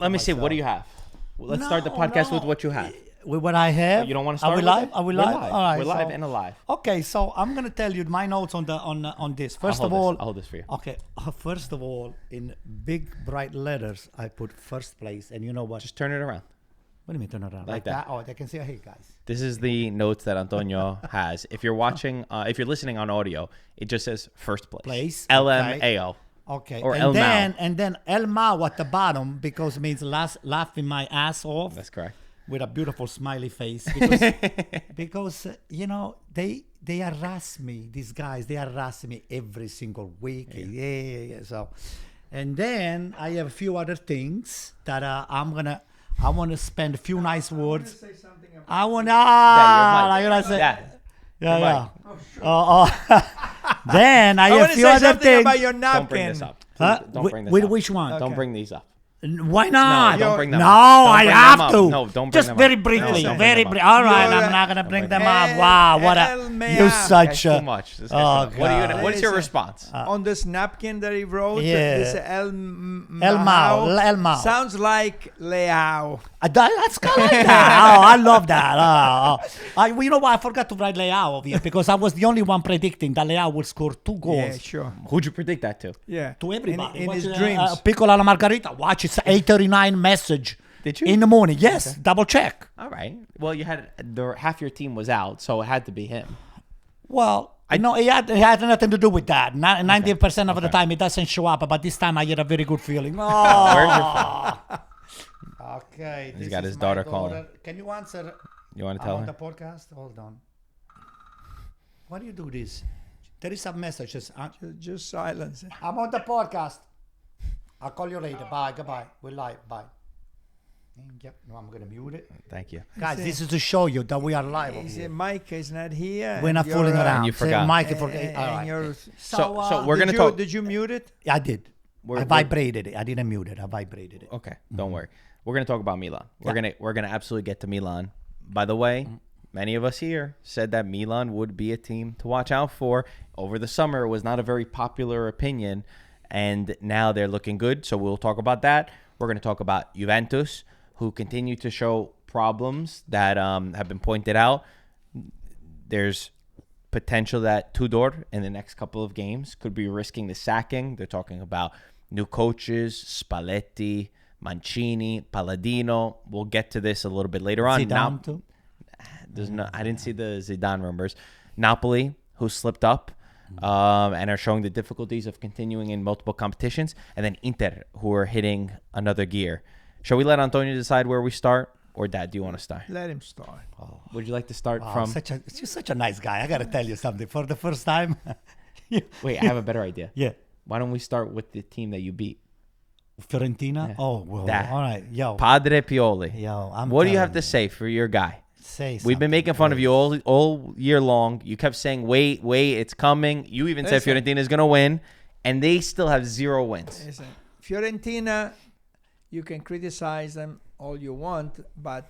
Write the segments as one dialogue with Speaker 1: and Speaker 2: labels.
Speaker 1: Let me see. What do you have? Let's start the podcast with what you have.
Speaker 2: With what I have.
Speaker 1: You don't want to start?
Speaker 2: Are we live? Are we live?
Speaker 1: We're live.
Speaker 2: All right,
Speaker 1: We're live and alive.
Speaker 2: Okay, so I'm gonna tell you my notes on this. First of
Speaker 1: I'll
Speaker 2: all,
Speaker 1: hold this for you.
Speaker 2: Okay. First of all, in big bright letters, I put first place, and you know what?
Speaker 1: Just turn it around.
Speaker 2: What do you mean turn it around?
Speaker 1: Like that.
Speaker 2: Oh, they can see. Hey guys.
Speaker 1: This is the notes that Antonio has. If you're watching, if you're listening on audio, it just says first place. LMAO.
Speaker 2: Okay.
Speaker 1: Or
Speaker 2: and then El Mao at the bottom because it means laughing my ass off.
Speaker 1: That's correct.
Speaker 2: With a beautiful smiley face because you know they harass me. These guys, they harass me every single week. Yeah. So, and then I have a few other things that I want to spend a few nice words. I want to say yeah. Then I have a few other things
Speaker 3: about your napkin.
Speaker 1: Don't bring this up. Don't bring this
Speaker 2: with
Speaker 1: up.
Speaker 2: which one?
Speaker 1: Don't bring these up.
Speaker 2: Why not?
Speaker 1: No, don't bring them
Speaker 2: no,
Speaker 1: up.
Speaker 2: I have to.
Speaker 1: No, don't bring
Speaker 2: Just
Speaker 1: them
Speaker 2: very
Speaker 1: up.
Speaker 2: briefly.
Speaker 1: No,
Speaker 2: Very briefly. All right, I'm not gonna bring them up. Wow, what a you're such
Speaker 1: too
Speaker 2: a.
Speaker 1: much. This
Speaker 2: Oh,
Speaker 1: guy's what are you what's your response?
Speaker 3: On this napkin that he wrote,
Speaker 2: Yeah.
Speaker 3: this
Speaker 2: El Mao.
Speaker 3: sounds like Leao.
Speaker 2: That's kind of like that. Oh, I love that. You know what? I forgot to write Leao over here because I was the only one predicting that Leao would score 2 goals.
Speaker 3: Yeah, sure.
Speaker 1: Who'd you predict that to?
Speaker 3: Yeah.
Speaker 2: To everybody.
Speaker 3: In his dreams.
Speaker 2: Piccola la Margarita. Watch, it's 8:39 message.
Speaker 1: Did you?
Speaker 2: In the morning. Yes, double check.
Speaker 1: All right. Well, you had half your team was out, so it had to be him.
Speaker 2: Well, no, it had nothing to do with that. 90% of the time it doesn't show up, but this time I get a very good feeling. Oh.
Speaker 1: Where's your phone?
Speaker 2: Okay.
Speaker 1: He's got his daughter calling.
Speaker 2: Can you answer?
Speaker 1: You want to tell
Speaker 2: on
Speaker 1: her?
Speaker 2: the podcast? Hold on. Why do you do this? There is some messages.
Speaker 3: Just silence.
Speaker 2: I'm on the podcast. I'll call you later. Bye. Goodbye. We're live. Bye. Yep. No, I'm going to mute it.
Speaker 1: Thank you.
Speaker 2: Guys, this is to show you that we are live.
Speaker 3: He said Mike is not here.
Speaker 2: We're not fooling around.
Speaker 1: And you forgot.
Speaker 2: Mike, all right.
Speaker 1: So we're going to talk.
Speaker 3: Did you mute it?
Speaker 2: I did. I vibrated it. I didn't mute it. I vibrated it.
Speaker 1: Okay, don't worry. We're going to talk about Milan. We're going to absolutely get to Milan. By the way, many of us here said that Milan would be a team to watch out for. Over the summer, it was not a very popular opinion, and now they're looking good. So we'll talk about that. We're going to talk about Juventus, who continue to show problems that have been pointed out. There's potential that Tudor in the next couple of games could be risking the sacking. They're talking about new coaches, Spalletti, Mancini, Palladino. We'll get to this a little bit later on.
Speaker 2: Zidane too?
Speaker 1: I didn't see the Zidane rumors. Napoli, who slipped up and are showing the difficulties of continuing in multiple competitions. And then Inter, who are hitting another gear. Shall we let Antonio decide where we start? Or Dad, do you want to start?
Speaker 3: Let him start.
Speaker 1: Would you like to start from...
Speaker 2: You're such a nice guy. I got to tell you something. For the first time...
Speaker 1: Wait, I have a better idea.
Speaker 2: Yeah.
Speaker 1: Why don't we start with the team that you beat?
Speaker 2: Fiorentina? Yeah. Oh, well, all right. Yo.
Speaker 1: Padre Pioli.
Speaker 2: Yo,
Speaker 1: what do you have to say for your guy?
Speaker 2: Say something.
Speaker 1: We've been making fun of you all year long. You kept saying, wait, it's coming. You even said Fiorentina is going to win, and they still have 0 wins.
Speaker 3: Listen, Fiorentina, you can criticize them all you want, but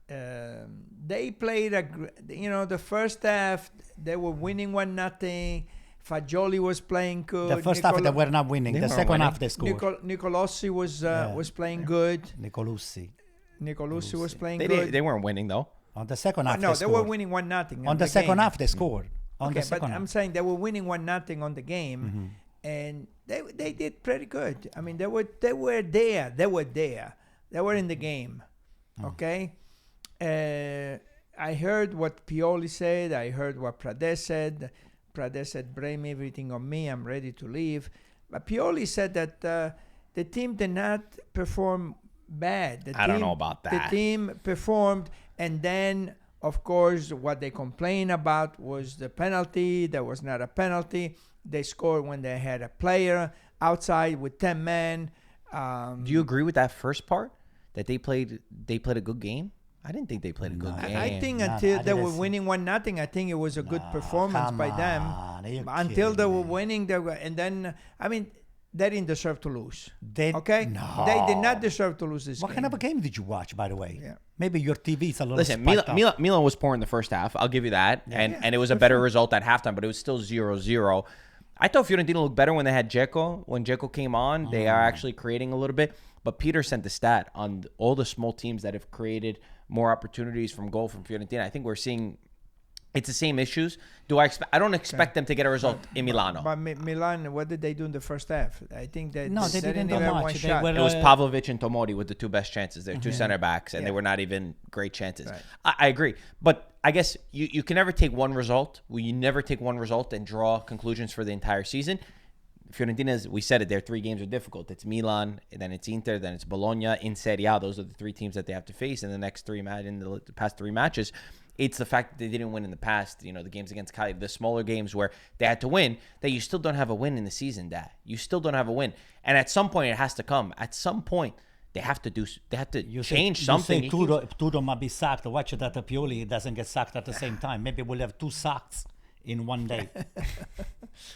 Speaker 3: they played the first half, they were winning 1-0. Fagioli was playing good.
Speaker 2: The first half they were not winning. The second half they scored.
Speaker 3: Nicolossi was playing good.
Speaker 2: Nicolussi
Speaker 3: was playing good.
Speaker 1: They weren't winning though.
Speaker 2: On the second half,
Speaker 3: they were winning 1-0.
Speaker 2: On the second half, they scored.
Speaker 3: I'm saying they were winning 1-0 on the game, and they did pretty good. I mean, they were there. They were there. They were in the game. Okay. I heard what Pioli said. I heard what Prade said. Prade said, blame everything on me. I'm ready to leave. But Pioli said that the team did not perform bad.
Speaker 1: I don't know about that.
Speaker 3: The team performed, and then, of course, what they complained about was the penalty. There was not a penalty. They scored when they had a player outside with 10 men.
Speaker 1: Do you agree with that first part? That they played a good game? I didn't think they played a good game.
Speaker 3: I think until they were winning 1-0, I think it was a good performance by them. Until they were winning, and then, I mean, they didn't deserve to lose. They did not deserve to lose this game.
Speaker 2: What kind of a game did you watch, by the way? Yeah. Maybe your TV's a little.
Speaker 1: Listen, Milan was poor in the first half. I'll give you that, and it was a better result at halftime, but it was still 0-0. I thought Fiorentina looked better when they had Dzeko. When Dzeko came on, they are actually creating a little bit. But Peter sent the stat on all the small teams that have created more opportunities from goal from Fiorentina. I think we're seeing it's the same issues. I don't expect them to get a result in Milano.
Speaker 3: But Milan, what did they do in the first half? I think that
Speaker 2: they didn't do
Speaker 3: even
Speaker 2: much.
Speaker 3: one
Speaker 2: They
Speaker 3: shot.
Speaker 2: were,
Speaker 1: It was Pavlovic and Tomori with the two best chances. They're two center backs, and they
Speaker 3: Yeah.
Speaker 1: were not even great chances.
Speaker 3: Right.
Speaker 1: I agree. But I guess you can never take one result. You never take one result and draw conclusions for the entire season. Fiorentina, we said it, their 3 games are difficult. It's Milan, then it's Inter, then it's Bologna in Serie A. Those are the 3 teams that they have to face in the next in the past 3 matches. It's the fact that they didn't win in the past, the games against Cagliari, the smaller games where they had to win, that you still don't have a win in the season, Dad. You still don't have a win. And at some point, it has to come. At some point, they have to change something.
Speaker 2: You say Tudor might be sacked. Watch that Pioli doesn't get sacked at the same time. Maybe we'll have 2 sacks in one day.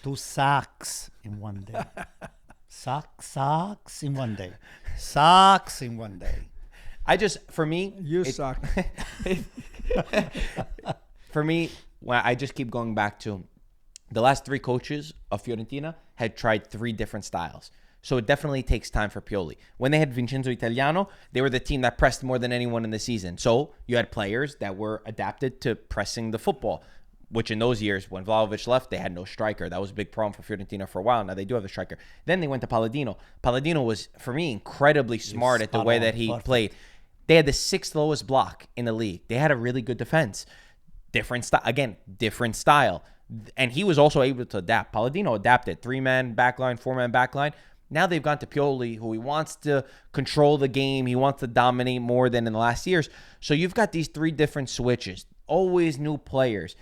Speaker 2: 2 sacks in one day. Sacks in one day. Sacks in one day.
Speaker 1: For me,
Speaker 3: You suck.
Speaker 1: For me, I just keep going back to the last 3 coaches of Fiorentina had tried 3 different styles. So it definitely takes time for Pioli. When they had Vincenzo Italiano, they were the team that pressed more than anyone in the season. So you had players that were adapted to pressing the football, which in those years, when Vlahovic left, they had no striker. That was a big problem for Fiorentina for a while. Now they do have a striker. Then they went to Palladino. Palladino was, for me, incredibly smart at the way that he played. They had the 6th lowest block in the league. They had a really good defense. Different style. And he was also able to adapt. Palladino adapted. 3-man backline, 4-man backline. Now they've gone to Pioli, who he wants to control the game. He wants to dominate more than in the last years. So you've got these 3 different switches. Always new players.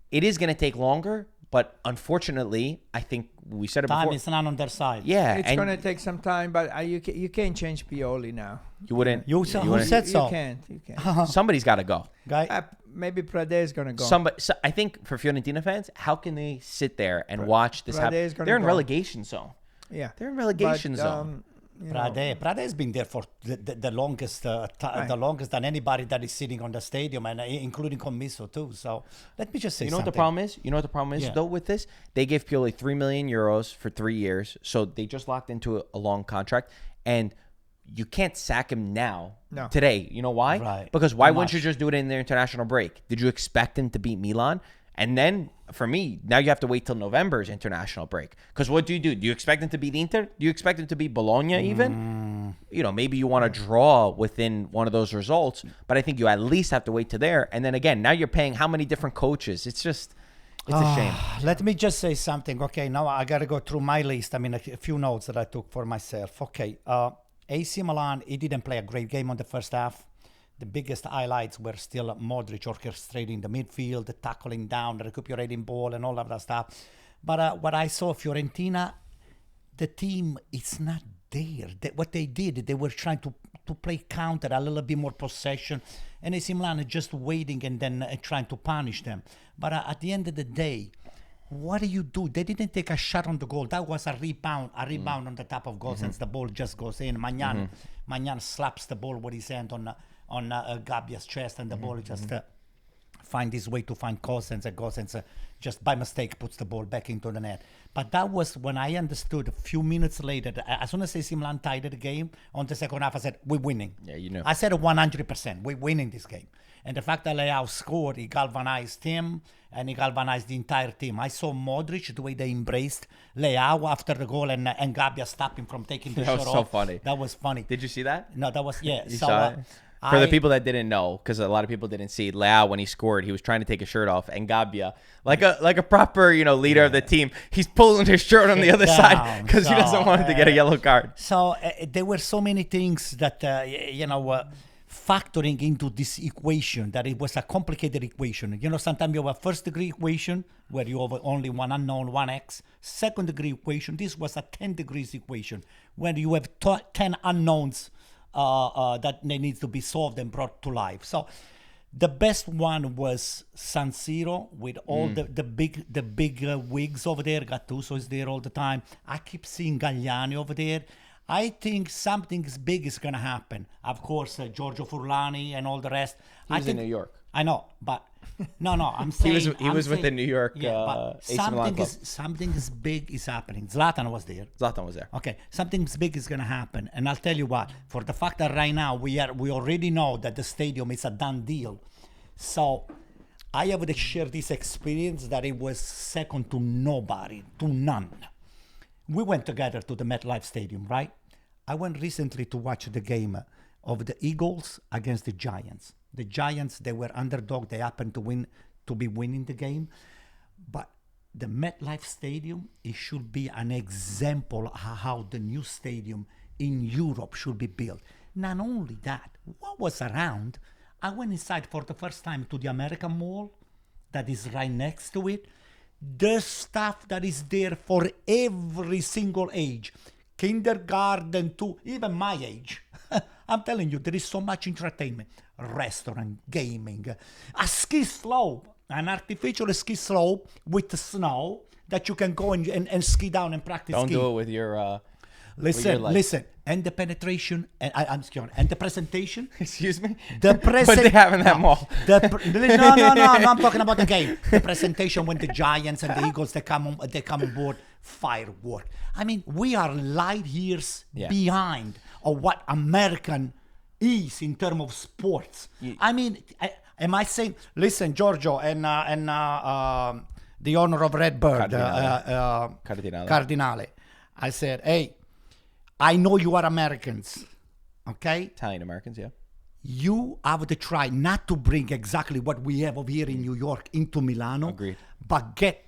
Speaker 1: It is going to take longer, but unfortunately, I think we said it before.
Speaker 2: Time is not on their side.
Speaker 1: Yeah.
Speaker 3: It's going to take some time, but you can't change Pioli now.
Speaker 1: You wouldn't.
Speaker 2: Who said so?
Speaker 3: You can't.
Speaker 1: Somebody's got to go.
Speaker 2: Guy,
Speaker 3: Maybe Prade is going to go.
Speaker 1: So I think for Fiorentina fans, how can they sit there and watch this happen? They're in relegation zone.
Speaker 3: Yeah.
Speaker 1: They're in relegation zone.
Speaker 2: Prade has been there for the longest, the longest than anybody that is sitting on the stadium, and including Commisso too. So let me just say,
Speaker 1: You know what the problem is? Though with this, they gave Pioli 3 million euros for 3 years, so they just locked into a long contract, and you can't sack him now.
Speaker 3: No.
Speaker 1: Today. You know why?
Speaker 2: Right.
Speaker 1: Because why wouldn't you just do it in their international break? Did you expect him to beat Milan? And then, for me, now you have to wait till November's international break. Because what do? Do you expect him to beat Inter? Do you expect him to beat Bologna even? Maybe you want to draw within one of those results. But I think you at least have to wait to there. And then again, now you're paying how many different coaches? It's a shame.
Speaker 2: Let me just say something. Okay, now I got to go through my list. I mean, a few notes that I took for myself. Okay, AC Milan, he didn't play a great game on the first half. The biggest highlights were still Modric orchestrating the midfield, tackling down, recuperating ball, and all of that stuff. But what I saw, Fiorentina, the team, it's not there. What they did, they were trying to play counter, a little bit more possession, and AC Milan just waiting and then trying to punish them. But at the end of the day, what do you do? They didn't take a shot on the goal. That was a rebound on the top of goal, since the ball just goes in. Magnan slaps the ball with his hand on Gabbia's chest, and the ball just find his way to find Gosens, and Gosens just by mistake puts the ball back into the net. But that was when I understood a few minutes later, as soon as AC Milan tied the game on the second half, I said, we're winning.
Speaker 1: Yeah, you know.
Speaker 2: I said 100%, we're winning this game. And the fact that Leao scored, he galvanized him, and he galvanized the entire team. I saw Modric, the way they embraced Leao after the goal, and Gabbia stopped him from taking the shot off.
Speaker 1: That was so funny.
Speaker 2: That was funny.
Speaker 1: Did you see that?
Speaker 2: No, that was, yeah.
Speaker 1: You saw it? For the people that didn't know, because a lot of people didn't see, Leao, when he scored, he was trying to take his shirt off, and Gabbia, like a proper leader of the team, he's pulling his shirt on the other side because he doesn't want to get a yellow card.
Speaker 2: So there were so many things that factoring into this equation, that it was a complicated equation. Sometimes you have a first degree equation where you have only one unknown, one x. Second degree equation, this was a 10 degrees equation where you have 10 unknowns that they need to be solved and brought to life. So the best one was San Siro with all the big wigs over there. Gattuso is there all the time. I keep seeing Galliani over there. I think something big is going to happen. Of course, Giorgio Furlani and all the rest.
Speaker 1: He's in New York.
Speaker 2: I know, but No, I'm saying
Speaker 1: He was with the New York
Speaker 2: but
Speaker 1: AC Milan club.
Speaker 2: something is big is happening. Zlatan was there.
Speaker 1: Zlatan was there.
Speaker 2: Okay, something big is gonna happen, and I'll tell you what. For the fact that right now we already know that the stadium is a done deal, so I have to share this experience that it was second to nobody, to none. We went together to the MetLife Stadium, right? I went recently to watch the game of the Eagles against the Giants. The Giants, they were underdog. They happened to be winning the game. But the MetLife Stadium, it should be an example of how the new stadium in Europe should be built. Not only that, what was around, I went inside for the first time to the American Mall that is right next to it. The stuff that is there for every single age, kindergarten to even my age. I'm telling you, there is so much entertainment. Restaurant, gaming, a ski slope, an artificial ski slope with the snow that you can go and ski down and practice
Speaker 1: Don't
Speaker 2: skiing.
Speaker 1: do it with your...
Speaker 2: Listen, and the penetration, and the presentation.
Speaker 1: Excuse me?
Speaker 2: The
Speaker 1: What they have in that mall?
Speaker 2: No, I'm talking about the game. The presentation when the Giants and the Eagles, they come on board, firework. I mean, we are light years behind of what American is in terms of sports. I mean, am I saying, listen, Giorgio and the owner of Redbird, Cardinale, I said, hey, I know you are Americans, okay?
Speaker 1: Italian Americans, yeah.
Speaker 2: You have to try not to bring exactly what we have over here in New York into Milano.
Speaker 1: Agreed.
Speaker 2: But get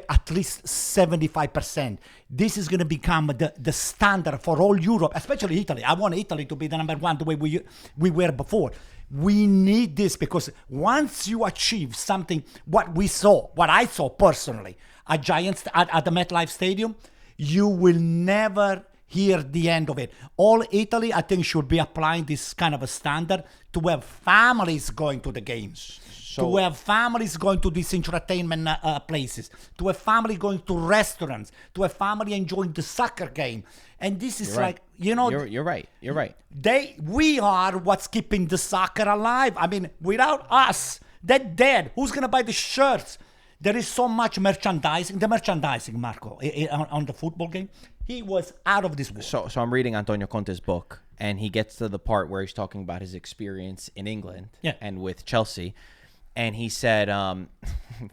Speaker 2: at least 75%. This is going to become the standard for all Europe, especially Italy. I want Italy to be the number one the way we were before. We need this because once you achieve something, what I saw personally at Giants at the MetLife Stadium, you will never hear the end of it. All Italy, I think, should be applying this kind of a standard to have families going to the games, to have families going to these entertainment places, to have family going to restaurants, to have family enjoying the soccer game. And this is
Speaker 1: You're right.
Speaker 2: We are what's keeping the soccer alive. I mean, without us, they're dead. Who's going to buy the shirts? There is so much merchandising. The merchandising, Marco, on the football game, he was out of this world.
Speaker 1: So I'm reading Antonio Conte's book, and he gets to the part where he's talking about his experience in England and with Chelsea. And he said,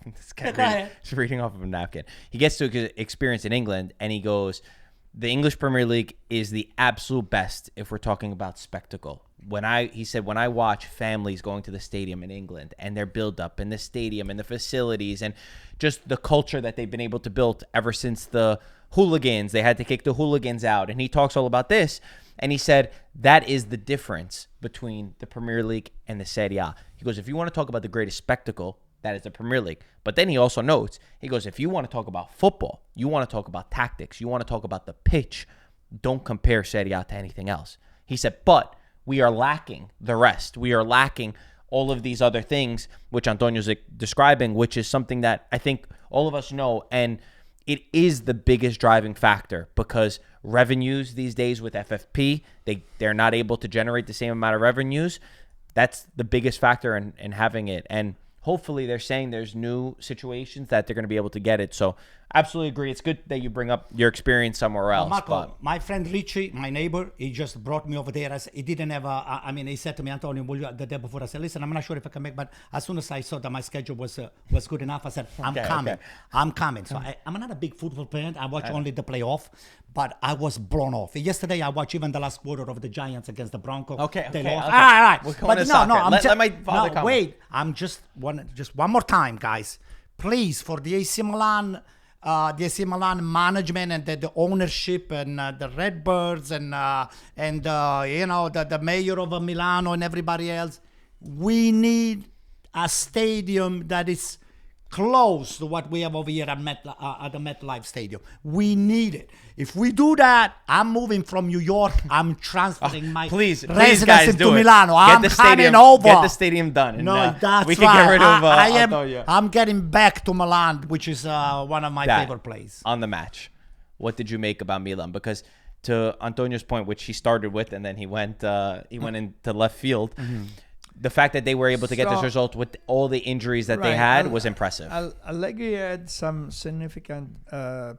Speaker 1: this guy he's reading off of a napkin. He gets to his experience in England, and he goes, the English Premier League is the absolute best if we're talking about spectacle. He said, when I watch families going to the stadium in England and their build-up and the stadium and the facilities and just the culture that they've been able to build ever since the hooligans, they had to kick the hooligans out. And he talks all about this. And he said, that is the difference between the Premier League and the Serie A. He goes, if you want to talk about the greatest spectacle, that is the Premier League. But then he also notes, he goes, if you want to talk about football, you want to talk about tactics, you want to talk about the pitch, don't compare Serie A to anything else. He said, but we are lacking the rest. We are lacking all of these other things, which Antonio's describing, which is something that I think all of us know. And it is the biggest driving factor because revenues these days with FFP, they're not able to generate the same amount of revenues. That's the biggest factor in having it. And hopefully they're saying there's new situations that they're going to be able to get it. So absolutely agree. It's good that you bring up your experience somewhere else.
Speaker 2: Marco, my friend Richie, my neighbor, he just brought me over there. He didn't have he said to me, Antonio, the day before, I said, listen, I'm not sure if I can make, but as soon as I saw that my schedule was good enough, I said, I'm coming. So I'm not a big football fan. I watch only the playoff, but I was blown off. Yesterday, I watched even the last quarter of the Giants against the Broncos.
Speaker 1: Okay.
Speaker 2: All right.
Speaker 1: But
Speaker 2: wait. I'm just one more time, guys. Please, for the AC Milan management and the ownership and the Redbirds and the mayor of Milano and everybody else, we need a stadium that is close to what we have over here at the MetLife Stadium. We need it. If we do that, I'm moving from New York. I'm transferring my residence
Speaker 1: guys,
Speaker 2: into Milano. I'm coming over.
Speaker 1: Get the stadium done. And,
Speaker 2: that's
Speaker 1: we can get rid of
Speaker 2: Antonio. I'm getting back to Milan, which is one of my favorite places.
Speaker 1: On the match, what did you make about Milan? Because to Antonio's point, which he started with, and then he went into left field.
Speaker 2: Mm-hmm.
Speaker 1: the fact that they were able to get this
Speaker 3: So-
Speaker 1: result with all the injuries that they
Speaker 3: Right.
Speaker 1: had was impressive.
Speaker 3: Allegri had some significant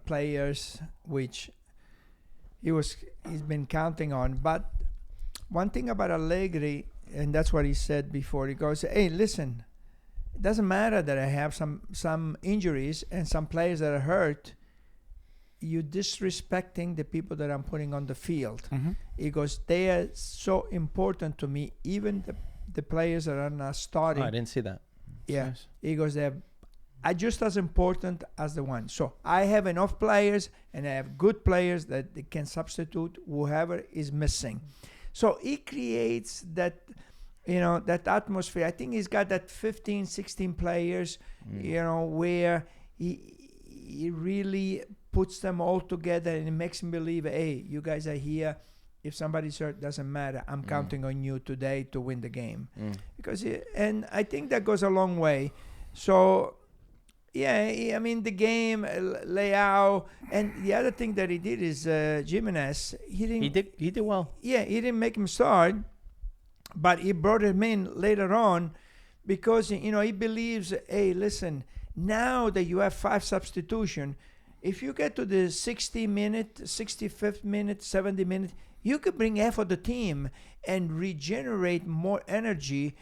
Speaker 3: players which he's been counting on. But one thing about Allegri, and that's what he said before, he goes, "Hey, listen, it doesn't matter that I have some injuries and some players that are hurt. You're disrespecting the people that I'm putting on the field." He goes, "They are so important to me, even the players that are not starting."
Speaker 1: Oh, I didn't see that.
Speaker 3: Yeah.
Speaker 1: Nice.
Speaker 3: He goes, "They're just as important as the one. So I have enough players, and I have good players that they can substitute whoever is missing." So he creates that, that atmosphere. I think he's got that 15, 16 players, where he really puts them all together, and it makes them believe, hey, you guys are here. If somebody's hurt, doesn't matter. I'm counting on you today to win the game. And I think that goes a long way. So, yeah, I mean, the game, Leao, and the other thing that he did is Jimenez. He
Speaker 1: did well.
Speaker 3: Yeah, he didn't make him start, but he brought him in later on because, he believes, hey, listen, now that you have 5 substitution, if you get to the 65th minute, 70 minute, you could bring half of the team and regenerate more energy.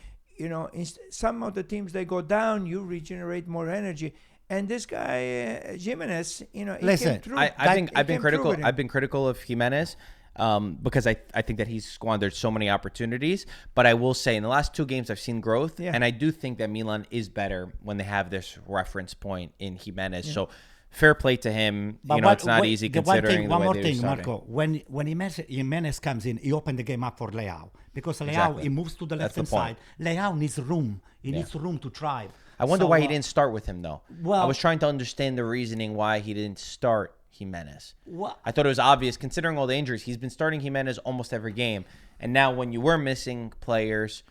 Speaker 3: Some of the teams, they go down, you regenerate more energy. And this guy, Jimenez, he
Speaker 2: Listen,
Speaker 3: came through.
Speaker 1: I've been critical.
Speaker 3: with him.
Speaker 1: I've been critical of Jimenez because I think that he's squandered so many opportunities. But I will say, in the last 2 games, I've seen growth, and I do think that Milan is better when they have this reference point in Jimenez. Yeah. So fair play to him.
Speaker 2: But
Speaker 1: it's not easy considering
Speaker 2: one
Speaker 1: the
Speaker 2: more
Speaker 1: way
Speaker 2: thing, Marco. When Jimenez comes in, he opened the game up for Leao because Leao he moves to the left hand side. Leao needs room. He needs room to thrive.
Speaker 1: I wonder why he didn't start with him though.
Speaker 2: Well,
Speaker 1: I was trying to understand the reasoning why he didn't start Jimenez.
Speaker 2: What?
Speaker 1: I thought it was obvious considering all the injuries. He's been starting Jimenez almost every game, and now when you were missing players,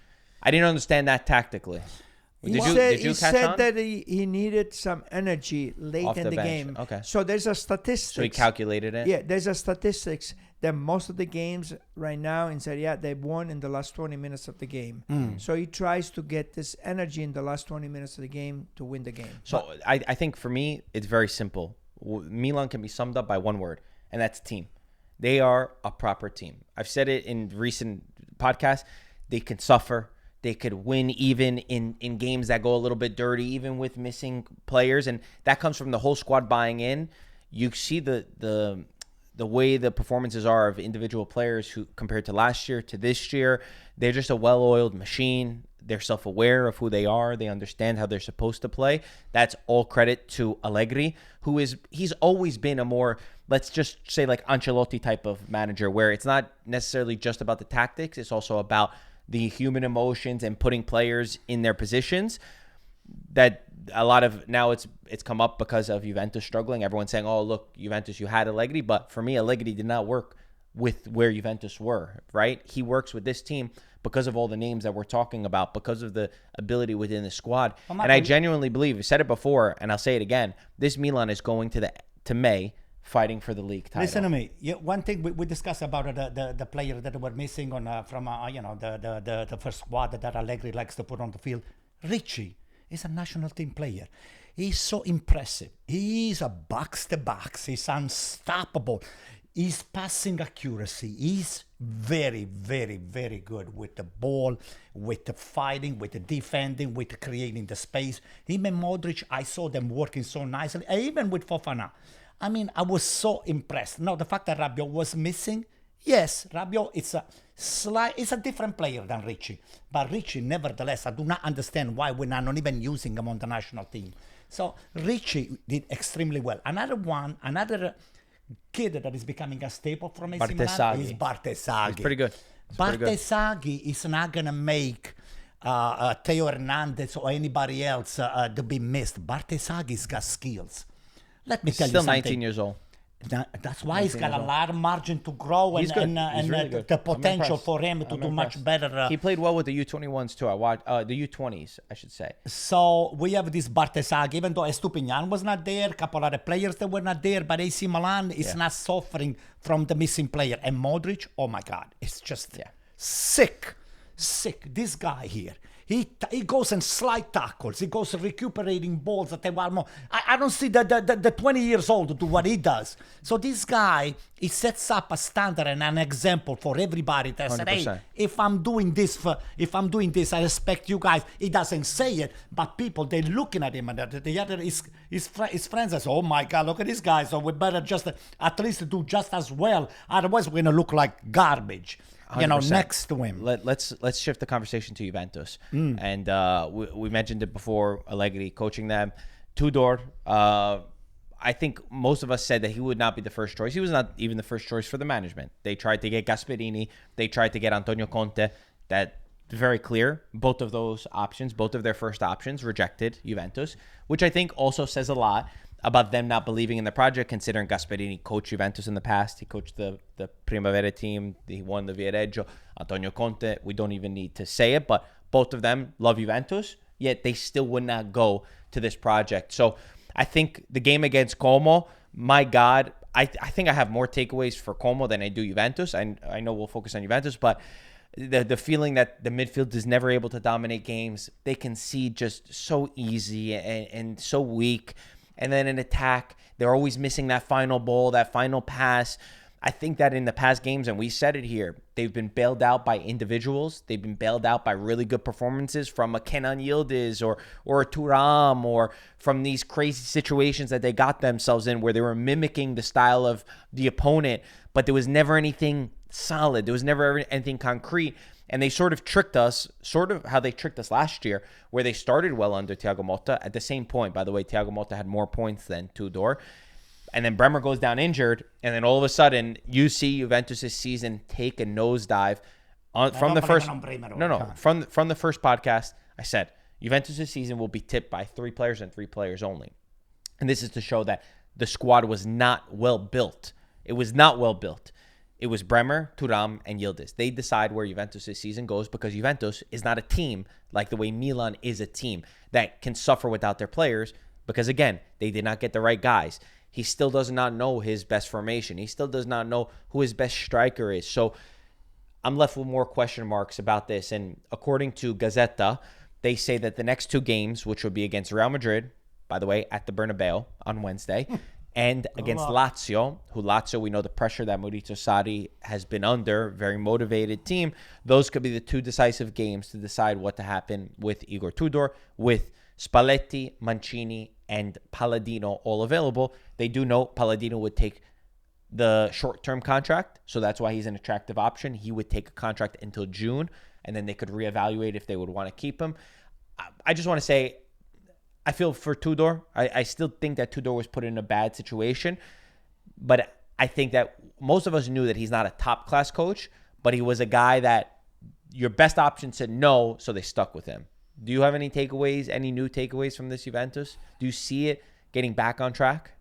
Speaker 1: I didn't understand that tactically.
Speaker 3: He said that he needed some energy late
Speaker 1: Off
Speaker 3: in
Speaker 1: the
Speaker 3: the
Speaker 1: bench.
Speaker 3: game.
Speaker 1: Okay.
Speaker 3: So there's a statistics.
Speaker 1: So he calculated it?
Speaker 3: Yeah, there's a statistics that most of the games right now in Serie A, they've won in the last 20 minutes of the game. So he tries to get this energy in the last 20 minutes of the game to win the game.
Speaker 1: So I think for me, it's very simple. Milan can be summed up by one word, and that's team. They are a proper team. I've said it in recent podcasts. They can suffer. They could win even in games that go a little bit dirty, even with missing players. And that comes from the whole squad buying in. You see the way the performances are of individual players who compared to last year to this year. They're just a well-oiled machine. They're self-aware of who they are. They understand how they're supposed to play. That's all credit to Allegri, he's always been a more, let's just say like Ancelotti type of manager, where it's not necessarily just about the tactics. It's also about the human emotions and putting players in their positions. That a lot of now it's come up because of Juventus struggling. Everyone's saying, oh, look, Juventus, you had Allegri. But for me, Allegri did not work with where Juventus were, right? He works with this team because of all the names that we're talking about, because of the ability within the squad. And I genuinely believe, I've said it before, and I'll say it again, this Milan is going to May fighting for the league title.
Speaker 2: Listen to me. One thing we discussed about the player that were missing from the first squad that Allegri likes to put on the field. Ricci is a national team player. He's so impressive. He's a box-to-box. He's unstoppable. His passing accuracy is very, very, very good with the ball, with the fighting, with the defending, with creating the space. Him and Modric, I saw them working so nicely, even with Fofana. I mean, I was so impressed. Now, the fact that Rabiot was missing, yes, Rabiot is a different player than Ricci. But Ricci, nevertheless, I do not understand why we're not even using him on the national team. So Ricci did extremely well. Another kid that is becoming a staple from AC Milan is Bartesaghi.
Speaker 1: He's pretty good.
Speaker 2: Bartesaghi is not going to make Theo Hernandez or anybody else to be missed. Bartesaghi's got skills. Let me tell you something.
Speaker 1: Still 19 years old.
Speaker 2: That's why he's got a lot of margin to grow and
Speaker 1: really good.
Speaker 2: The potential for him to do much better.
Speaker 1: He played well with the U21s too. I watched the U20s, I should say.
Speaker 2: So we have this Bartesaghi, even though Estupinian was not there, a couple other players that were not there, but AC Milan is not suffering from the missing player. And Modric, oh my God, it's just sick. sick. This guy here. He goes and slide tackles. He goes recuperating balls at the Walmo. I don't see the 20 years old do what he does. So this guy, he sets up a standard and an example for everybody that said, hey, if I'm doing this, I respect you guys. He doesn't say it, but people, they're looking at him, and the other his friends say, oh my God, look at this guy. So we better just at least do just as well. Otherwise, we're gonna look like garbage.
Speaker 1: 100%.
Speaker 2: Next to him.
Speaker 1: Let's shift the conversation to Juventus. And we mentioned it before, Allegri coaching them. Tudor, I think most of us said that he would not be the first choice. He was not even the first choice for the management. They tried to get Gasperini. They tried to get Antonio Conte. That very clear. Both of those options, both of their first options rejected Juventus, which I think also says a lot about them not believing in the project, considering Gasperini coached Juventus in the past. He coached the Primavera team. He won the Viareggio. Antonio Conte, we don't even need to say it, but both of them love Juventus, yet they still would not go to this project. So I think the game against Como, my God, I think I have more takeaways for Como than I do Juventus. I know we'll focus on Juventus, but the feeling that the midfield is never able to dominate games, they concede just so easy and so weak. And then in attack, they're always missing that final ball, that final pass. I think that in the past games, and we said it here, they've been bailed out by individuals. They've been bailed out by really good performances from a Kenan Yildiz or a Thuram, or from these crazy situations that they got themselves in where they were mimicking the style of the opponent, but there was never anything solid. There was never anything concrete. And they sort of tricked us, sort of how they tricked us last year, where they started well under Thiago Motta. At the same point, by the way, Thiago Motta had more points than Tudor. And then Bremer goes down injured. And then all of a sudden, you see Juventus' season take a nosedive. From the first podcast, I said, Juventus' season will be tipped by 3 players and 3 players only. And this is to show that the squad was not well built. It was not well built. It was Bremer, Thuram, and Yildiz. They decide where Juventus' season goes because Juventus is not a team like the way Milan is a team that can suffer without their players because, again, they did not get the right guys. He still does not know his best formation. He still does not know who his best striker is. So I'm left with more question marks about this. And according to Gazzetta, they say that the next 2 games, which will be against Real Madrid, by the way, at the Bernabeu on Wednesday, and against Lazio, we know the pressure that Maurizio Sarri has been under, very motivated team. Those could be the 2 decisive games to decide what to happen with Igor Tudor, with Spalletti, Mancini, and Palladino all available. They do know Palladino would take the short-term contract, so that's why he's an attractive option. He would take a contract until June, and then they could reevaluate if they would want to keep him. I just want to say, I feel for Tudor. I still think that Tudor was put in a bad situation, but I think that most of us knew that he's not a top-class coach, but he was a guy that your best option said no, so they stuck with him. Do you have any takeaways, any new takeaways from this Juventus? Do you see it getting back on track?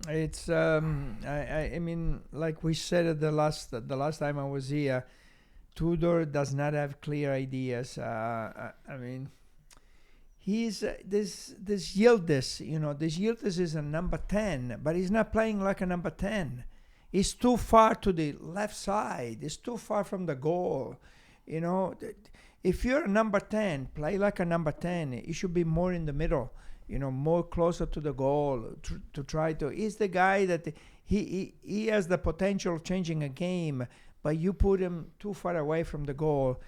Speaker 3: It's I mean, like we said at the last time I was here, Tudor does not have clear ideas. I mean, he's this Yildiz, this Yildiz is a number 10, but he's not playing like a number 10. He's too far to the left side. He's too far from the goal. If you're a number 10, play like a number 10. He should be more in the middle, more closer to the goal to try to. He's the guy that he has the potential of changing a game, but you put him too far away from the goal,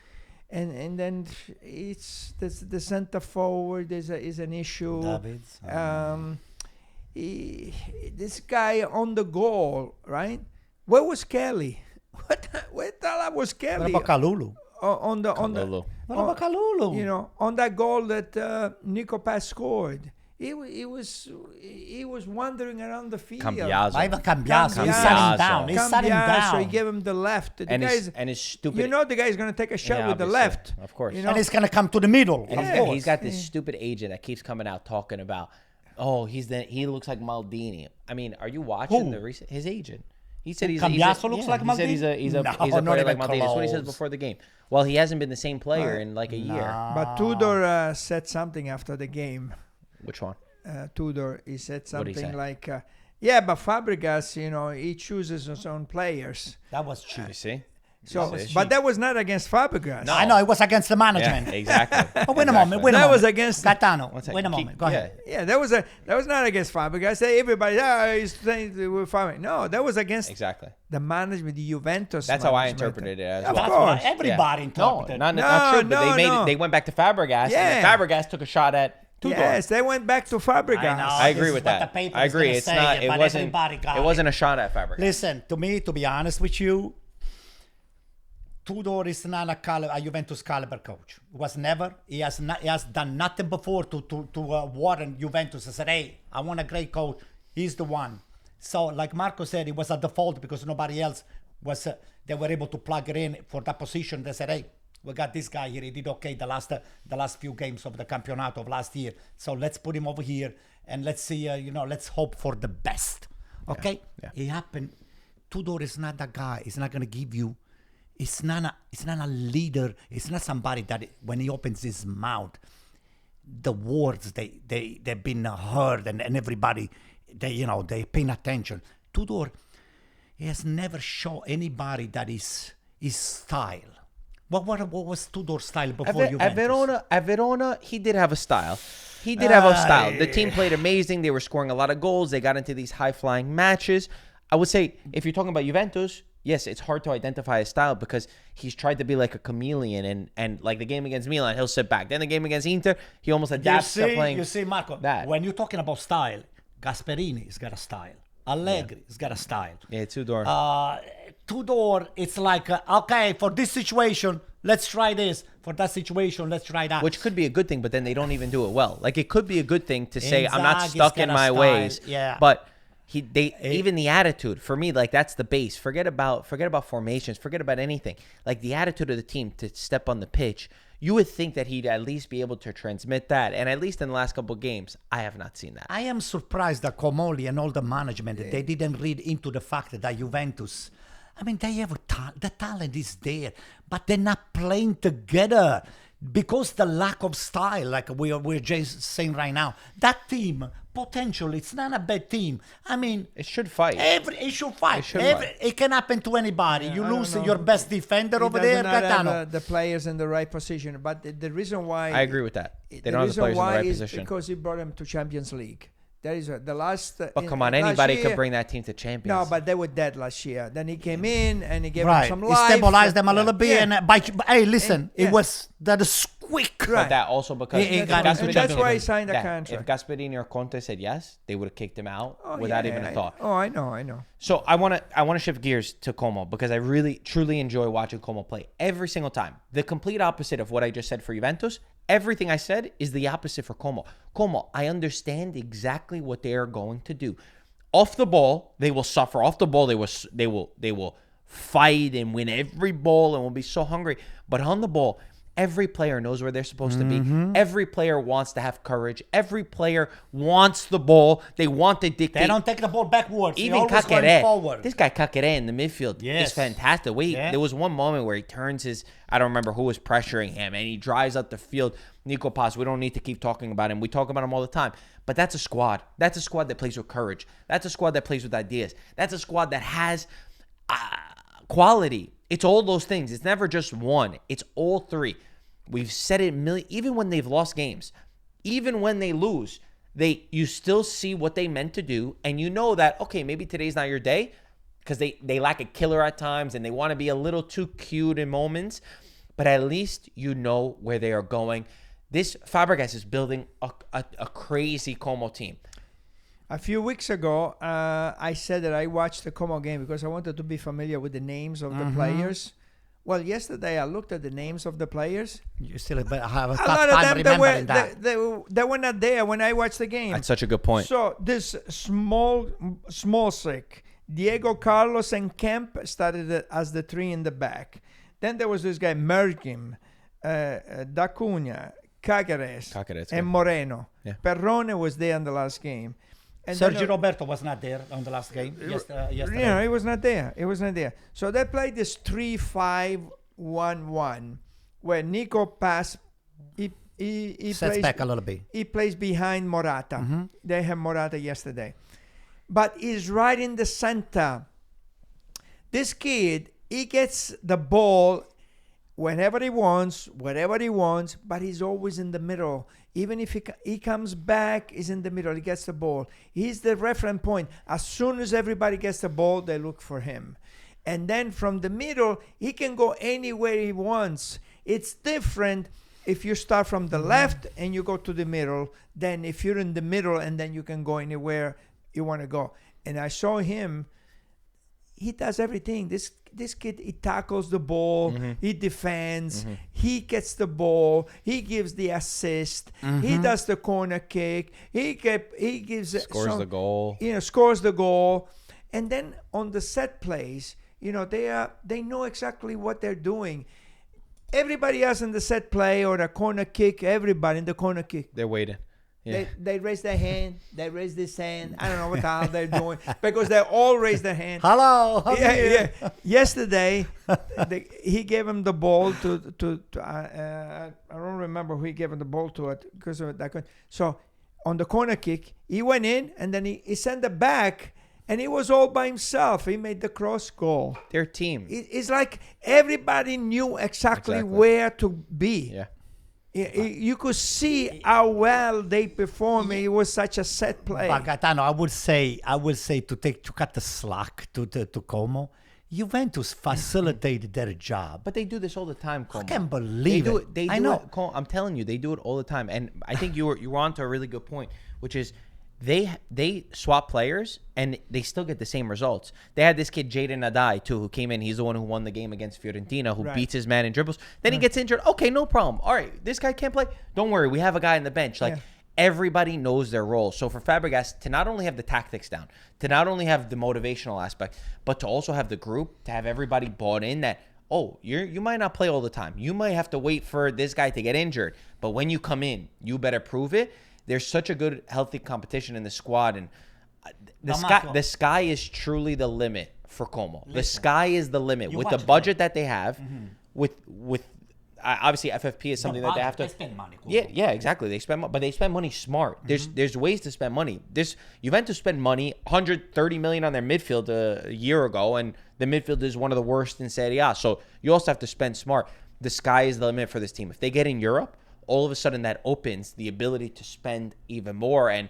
Speaker 3: and then it's the center forward is an issue.
Speaker 2: Davids.
Speaker 3: This guy on the goal, right? Where was Kelly? Where the hell was Kelly?
Speaker 2: What about Kalulu?
Speaker 3: On the
Speaker 2: What about Kalulu?
Speaker 3: On that goal that Nico Pass scored. He was wandering around the field.
Speaker 1: Cambiaso.
Speaker 2: He sat him down. He sat him down.
Speaker 3: So he gave him the left.
Speaker 1: His stupid.
Speaker 3: The guy's going to take a shot with the left.
Speaker 1: Of course.
Speaker 2: And he's going to come to the middle.
Speaker 1: And he's got this stupid agent that keeps coming out talking about, he looks like Maldini. I mean, are you watching his agent? He said
Speaker 2: Cambiaso looks like Maldini?
Speaker 1: He said he's a player like Maldini. That's what he says before the game. Well, he hasn't been the same player in like a year.
Speaker 3: But Tudor said something after the game.
Speaker 1: Which one?
Speaker 3: Tudor, he said something like,
Speaker 1: Yeah,
Speaker 3: but Fabregas, he chooses his own players.
Speaker 2: That was true.
Speaker 1: You see?
Speaker 3: So,
Speaker 1: Yes,
Speaker 3: but that was not against Fabregas.
Speaker 1: No.
Speaker 2: I know it was against the management.
Speaker 1: Yeah, exactly.
Speaker 2: Oh, wait a moment. Wait a
Speaker 3: That
Speaker 2: moment.
Speaker 3: was against-
Speaker 2: Gaetano.
Speaker 1: One second.
Speaker 2: Wait a
Speaker 1: Keep-
Speaker 2: moment. Go ahead.
Speaker 3: Yeah, that was not against Fabregas. Everybody, he's saying they were Fabregas. No, that was against
Speaker 1: Exactly.
Speaker 3: the management, the Juventus.
Speaker 1: That's how I
Speaker 3: management.
Speaker 1: interpreted it as
Speaker 3: Of
Speaker 1: well.
Speaker 2: That's
Speaker 3: course.
Speaker 2: why everybody
Speaker 1: No,
Speaker 2: interpreted.
Speaker 1: not
Speaker 3: No,
Speaker 1: true. But they
Speaker 3: no,
Speaker 1: made
Speaker 3: no.
Speaker 1: it. They went back to Fabregas.
Speaker 3: Yeah.
Speaker 1: And then Fabregas took a shot at Tudor.
Speaker 3: Yes, they went back to Fabregas.
Speaker 2: I know.
Speaker 1: I
Speaker 2: This
Speaker 1: agree
Speaker 2: is
Speaker 1: with
Speaker 2: what
Speaker 1: that.
Speaker 2: the paper
Speaker 1: I
Speaker 2: is
Speaker 1: agree.
Speaker 2: gonna
Speaker 1: It's
Speaker 2: say,
Speaker 1: not. It
Speaker 2: but
Speaker 1: wasn't.
Speaker 2: everybody got
Speaker 1: It wasn't a shot at Fabregas.
Speaker 2: Listen, to me, to be honest with you, Tudor is not a Juventus caliber coach. Was never. He has done nothing before to warrant Juventus. I said, hey, I want a great coach. He's the one. So, like Marco said, it was a default because nobody else was. They were able to plug it in for that position. They said, hey, we got this guy here. He did okay the last few games of the Campionato of last year. So let's put him over here and let's see. Let's hope for the best. Okay.
Speaker 1: Yeah.
Speaker 2: It happened. Tudor is not that guy. He's not gonna give you. It's not a leader. It's not somebody that when he opens his mouth, the words they've been heard and everybody they paying attention. Tudor, he has never shown anybody that is his style. What was Tudor's style before Juventus?
Speaker 1: At Verona, he did have a style. He did have a style. The team played amazing. They were scoring a lot of goals. They got into these high-flying matches. I would say, if you're talking about Juventus, yes, it's hard to identify his style because he's tried to be like a chameleon. And like the game against Milan, he'll sit back. Then the game against Inter, he almost adapts to playing.
Speaker 2: You see, Marco,
Speaker 1: that.
Speaker 2: when you're talking about style, Gasperini's got a style. Allegri's got a style.
Speaker 1: Yeah, Tudor.
Speaker 2: Tudor, it's like, okay, for this situation, let's try this. For that situation, let's try that.
Speaker 1: Which could be a good thing, but then they don't even do it well. Like, it could be a good thing to say, I'm not
Speaker 2: Inzaghi's
Speaker 1: stuck
Speaker 2: got
Speaker 1: in
Speaker 2: a
Speaker 1: my
Speaker 2: style,
Speaker 1: ways.
Speaker 2: yeah.
Speaker 1: But even the attitude, for me, like, that's the base. Forget about formations. Forget about anything. Like, the attitude of the team to step on the pitch, you would think that he'd at least be able to transmit that. And at least in the last couple of games, I have not seen that.
Speaker 2: I am surprised that Comoli and all the management, they didn't read into the fact that Juventus, I mean, they have the talent is there, but they're not playing together because the lack of style, like we're just saying right now. That team, potentially, it's not a bad team. I mean,
Speaker 1: It should fight.
Speaker 2: it should fight.
Speaker 1: should fight.
Speaker 2: It can happen to anybody. You
Speaker 3: I don't
Speaker 2: lose
Speaker 3: know.
Speaker 2: your best defender
Speaker 3: He
Speaker 2: over
Speaker 3: does
Speaker 2: there,
Speaker 3: not have,
Speaker 2: Gaetano.
Speaker 3: the players in the right position. But the reason why
Speaker 1: I agree with that. They
Speaker 3: the
Speaker 1: don't have the
Speaker 3: reason
Speaker 1: players in the
Speaker 3: why
Speaker 1: right
Speaker 3: is
Speaker 1: position.
Speaker 3: because he brought them to Champions League. That is the last.
Speaker 1: But come on,
Speaker 3: last
Speaker 1: anybody
Speaker 3: year-
Speaker 1: could bring that team to champions.
Speaker 3: No, but they were dead last year. Then he came in and he gave them
Speaker 2: Right.
Speaker 3: some
Speaker 2: He
Speaker 3: life.
Speaker 2: stabilized them a little
Speaker 3: Yeah.
Speaker 2: bit.
Speaker 3: Yeah.
Speaker 2: And hey, listen,
Speaker 3: And- yeah.
Speaker 2: it was that is quick.
Speaker 1: But
Speaker 3: Right.
Speaker 1: that also because
Speaker 2: He
Speaker 1: if
Speaker 2: got into
Speaker 3: And
Speaker 1: Gasperini-
Speaker 3: that's why he signed a
Speaker 1: that-
Speaker 3: contract.
Speaker 1: If Gasperini or Conte said yes, they would have kicked him out
Speaker 3: Oh,
Speaker 1: without
Speaker 3: yeah,
Speaker 1: even a thought.
Speaker 3: Oh, I know.
Speaker 1: So I want to shift gears to Como because I really truly enjoy watching Como play every single time. The complete opposite of what I just said for Juventus. Everything I said is the opposite for Como. Como, I understand exactly what they are going to do. Off the ball, they will suffer. Off the ball, they will fight and win every ball and will be so hungry. But on the ball, every player knows where they're supposed to be. Every player wants to have courage. Every player wants the ball. They want to dictate.
Speaker 2: They don't take the ball backwards.
Speaker 1: Even
Speaker 2: always going
Speaker 1: Kakere,
Speaker 2: forward.
Speaker 1: this guy Kakere in the midfield
Speaker 2: Yes.
Speaker 1: is fantastic.
Speaker 2: Yeah.
Speaker 1: There was one moment where he turns his, I don't remember who was pressuring him, and he drives up the field. Nico Paz, we don't need to keep talking about him. We talk about him all the time. But that's a squad. That's a squad that plays with courage. That's a squad that plays with ideas. That's a squad that has quality. It's all those things. It's never just one. It's all three. We've said it even when they've lost games, even when they lose, you still see what they meant to do, and you know that, okay, maybe today's not your day because they lack a killer at times and they want to be a little too cute in moments, but at least you know where they are going. This Fabregas is building a crazy Como team.
Speaker 3: A few weeks ago, I said that I watched the Como game because I wanted to be familiar with the names of the players. Well, yesterday I looked at the names of the players.
Speaker 2: You still have a
Speaker 3: A
Speaker 2: tough
Speaker 3: lot of
Speaker 2: time
Speaker 3: them
Speaker 2: remembering that.
Speaker 3: they were not there when I watched the game.
Speaker 1: That's such a good point.
Speaker 3: So this small sick, Diego Carlos and Kemp started as the three in the back. Then there was this guy Mergim, D'Acunha, Cáceres,
Speaker 1: Cáceres,
Speaker 3: and
Speaker 1: yeah.
Speaker 3: Moreno.
Speaker 1: Yeah.
Speaker 3: Perrone was there in the last game. And then,
Speaker 2: Sergio Roberto was not there on the last game yesterday.
Speaker 3: Yeah, he was not there. He was not there. So they played this 3-5-1-1 where Nico pass. He
Speaker 2: Sets
Speaker 3: plays
Speaker 2: back a little bit.
Speaker 3: He plays behind Morata. They had Morata yesterday, but he's right in the center. This kid he gets the ball whenever he wants, wherever he wants, but he's always in the middle. Even if he comes back, he's in the middle. He gets the ball. He's the reference point. As soon as everybody gets the ball, they look for him. And then from the middle, he can go anywhere he wants. It's different if you start from the left and you go to the middle than if you're in the middle and then you can go anywhere you want to go. And I saw him. He does everything. This kid, he tackles the ball, he defends, he gets the ball, he gives the assist, he does the corner kick, he gives
Speaker 1: Scores the goal.
Speaker 3: Scores the goal, and then on the set plays, they know exactly what they're doing. Everybody else in the set play or the corner kick, everybody in the corner kick,
Speaker 1: They're waiting. Yeah.
Speaker 3: They raise their hand. They raise this hand. I don't know what the hell they're doing because they all raise their hand.
Speaker 2: Hello.
Speaker 3: Yeah. Yesterday, he gave him the ball to I don't remember who he gave him the ball to it because of that. So on the corner kick, he went in and then he sent it back, and he was all by himself. He made the cross goal.
Speaker 1: Their team.
Speaker 3: It's like everybody knew exactly where to be.
Speaker 1: Yeah.
Speaker 3: You could see how well they performed. It was such a set play.
Speaker 2: But Gaetano, I would say to cut the slack to Como. Juventus facilitated their job.
Speaker 1: But they do this all the time, Como.
Speaker 2: I can't believe it.
Speaker 1: They do
Speaker 2: I know.
Speaker 1: it, Como, I'm telling you, they do it all the time. And I think you were on to a really good point, which is they swap players and they still get the same results. They had this kid Jadon Adai too, who came in. He's the one who won the game against Fiorentina, who beats his man in dribbles. Then he gets injured. Okay, no problem. All right, this guy can't play. Don't worry, we have a guy on the bench. Everybody knows their role. So for Fabregas to not only have the tactics down, to not only have the motivational aspect, but to also have the group, to have everybody bought in that, you might not play all the time. You might have to wait for this guy to get injured. But when you come in, you better prove it. There's such a good, healthy competition in the squad, and the sky is truly the limit for Como. The sky is the limit with the budget that they have. With obviously FFP is something that they have to.
Speaker 2: They spend money.
Speaker 1: Yeah, exactly. They spend, but they spend money smart. There's ways to spend money. Juventus spend money, 130 million on their midfield a year ago, and the midfield is one of the worst in Serie A. So you also have to spend smart. The sky is the limit for this team. If they get in Europe, all of a sudden that opens the ability to spend even more. And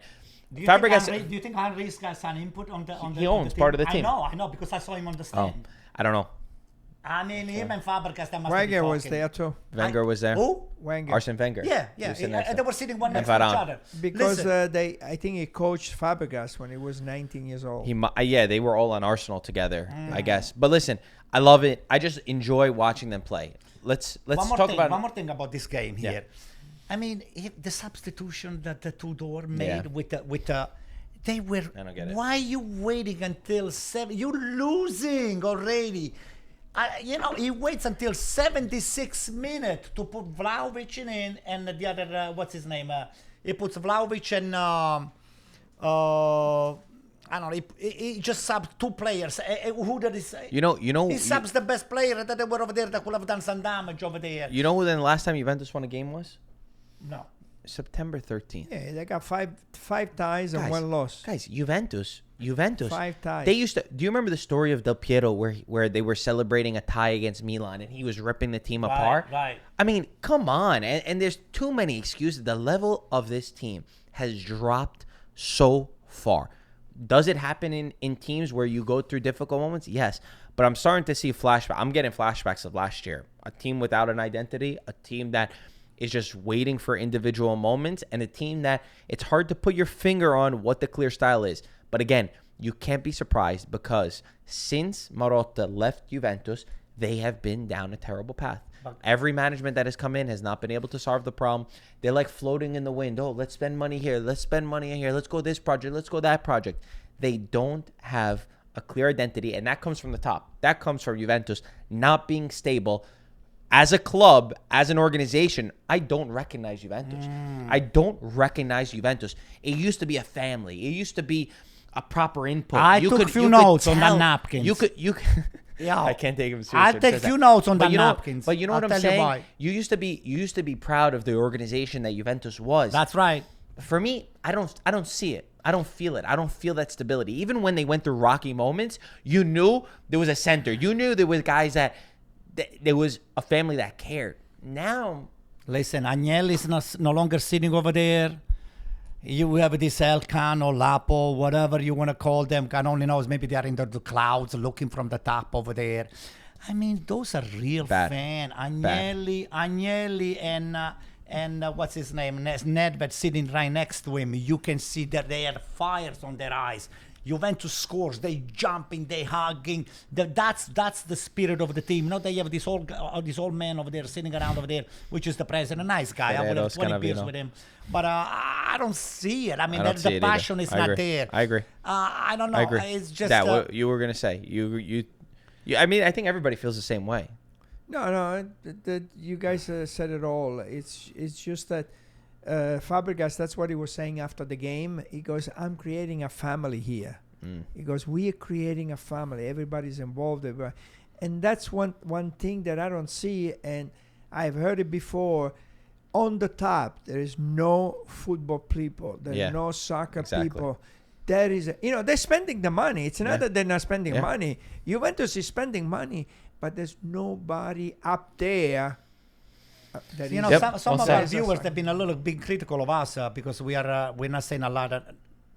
Speaker 1: Fabregas,
Speaker 2: do you think Henry's got some input on the
Speaker 1: he owns part of the team.
Speaker 2: I know because I saw him on the stand.
Speaker 1: I don't know.
Speaker 2: I mean, him and Fabregas, they must
Speaker 3: Wenger was there too.
Speaker 1: Wenger was there.
Speaker 2: Who?
Speaker 3: Wenger.
Speaker 1: Arsene Wenger.
Speaker 2: Yeah. They were sitting one next to each other.
Speaker 3: Because I think he coached Fabregas when he was 19 years old.
Speaker 1: They were all on Arsenal together, I guess. But listen, I love it. I just enjoy watching them play. Let's talk about
Speaker 2: one more thing about this game here. I mean, the substitution that the Tudor made with the they were.
Speaker 1: I don't get it.
Speaker 2: Why are you waiting until 7? You're losing already. He waits until 76 minutes to put Vlahovic in and the other what's his name? He puts Vlahovic and I don't know. He just subs 2 players. Who that is? He subs the best player that they were over there that could have done some damage over there.
Speaker 1: You know who then the last time Juventus won a game was?
Speaker 2: No.
Speaker 1: September 13th.
Speaker 3: Yeah, they got five ties and 1 loss.
Speaker 1: Guys, Juventus.
Speaker 3: 5 ties.
Speaker 1: They used to. Do you remember the story of Del Piero where they were celebrating a tie against Milan and he was ripping the team apart?
Speaker 2: Right.
Speaker 1: I mean, come on. And there's too many excuses. The level of this team has dropped so far. Does it happen in teams where you go through difficult moments? Yes. But I'm starting to see flashbacks. I'm getting flashbacks of last year. A team without an identity, a team that is just waiting for individual moments, and a team that it's hard to put your finger on what the clear style is. But again, you can't be surprised because since Marotta left Juventus, they have been down a terrible path. Every management that has come in has not been able to solve the problem. They're like floating in the wind. Oh, let's spend money here. Let's spend money here. Let's go this project. Let's go that project. They don't have a clear identity, and that comes from the top. That comes from Juventus not being stable. As a club, as an organization, I don't recognize Juventus. I don't recognize Juventus. It used to be a family. It used to be a proper input.
Speaker 2: I took a few notes on the napkins.
Speaker 1: Yeah, I can't take him seriously.
Speaker 2: I take a few notes on the napkins.
Speaker 1: But you know what I'm saying? You used to be proud of the organization that Juventus was.
Speaker 2: That's right.
Speaker 1: For me, I don't see it. I don't feel it. I don't feel that stability. Even when they went through rocky moments, you knew there was a center. You knew there was guys that there was a family that cared. Now,
Speaker 2: listen, Agnelli's no longer sitting over there. You have this Elkan or Lapo, whatever you want to call them. God only knows. Maybe they are in the clouds looking from the top over there. I mean, those are real fans. Agnelli and what's his name? Nedved sitting right next to him. You can see that they have fires on their eyes. Juventus scores, they jumping, they hugging. That's the spirit of the team. Not they have this old man over there sitting around over there, which is the president, a nice guy. I would have 20 beers with him, but I don't see it. I mean, the passion is not there.
Speaker 1: I agree.
Speaker 2: I don't know.
Speaker 1: I agree.
Speaker 2: It's just
Speaker 1: that what you were gonna say. You. I mean, I think everybody feels the same way.
Speaker 3: No, you guys said it all. It's just that Fabregas, that's what he was saying after the game. He goes, I'm creating a family here. He goes, we are creating a family. Everybody's involved. And that's one thing that I don't see, and I've heard it before. On the top, there is no football people. There's no soccer people. There is, they're spending the money. It's not that they're not spending money. Juventus is spending money, but there's nobody up there.
Speaker 2: Some of our viewers have been a little bit critical of us because we're not saying a lot of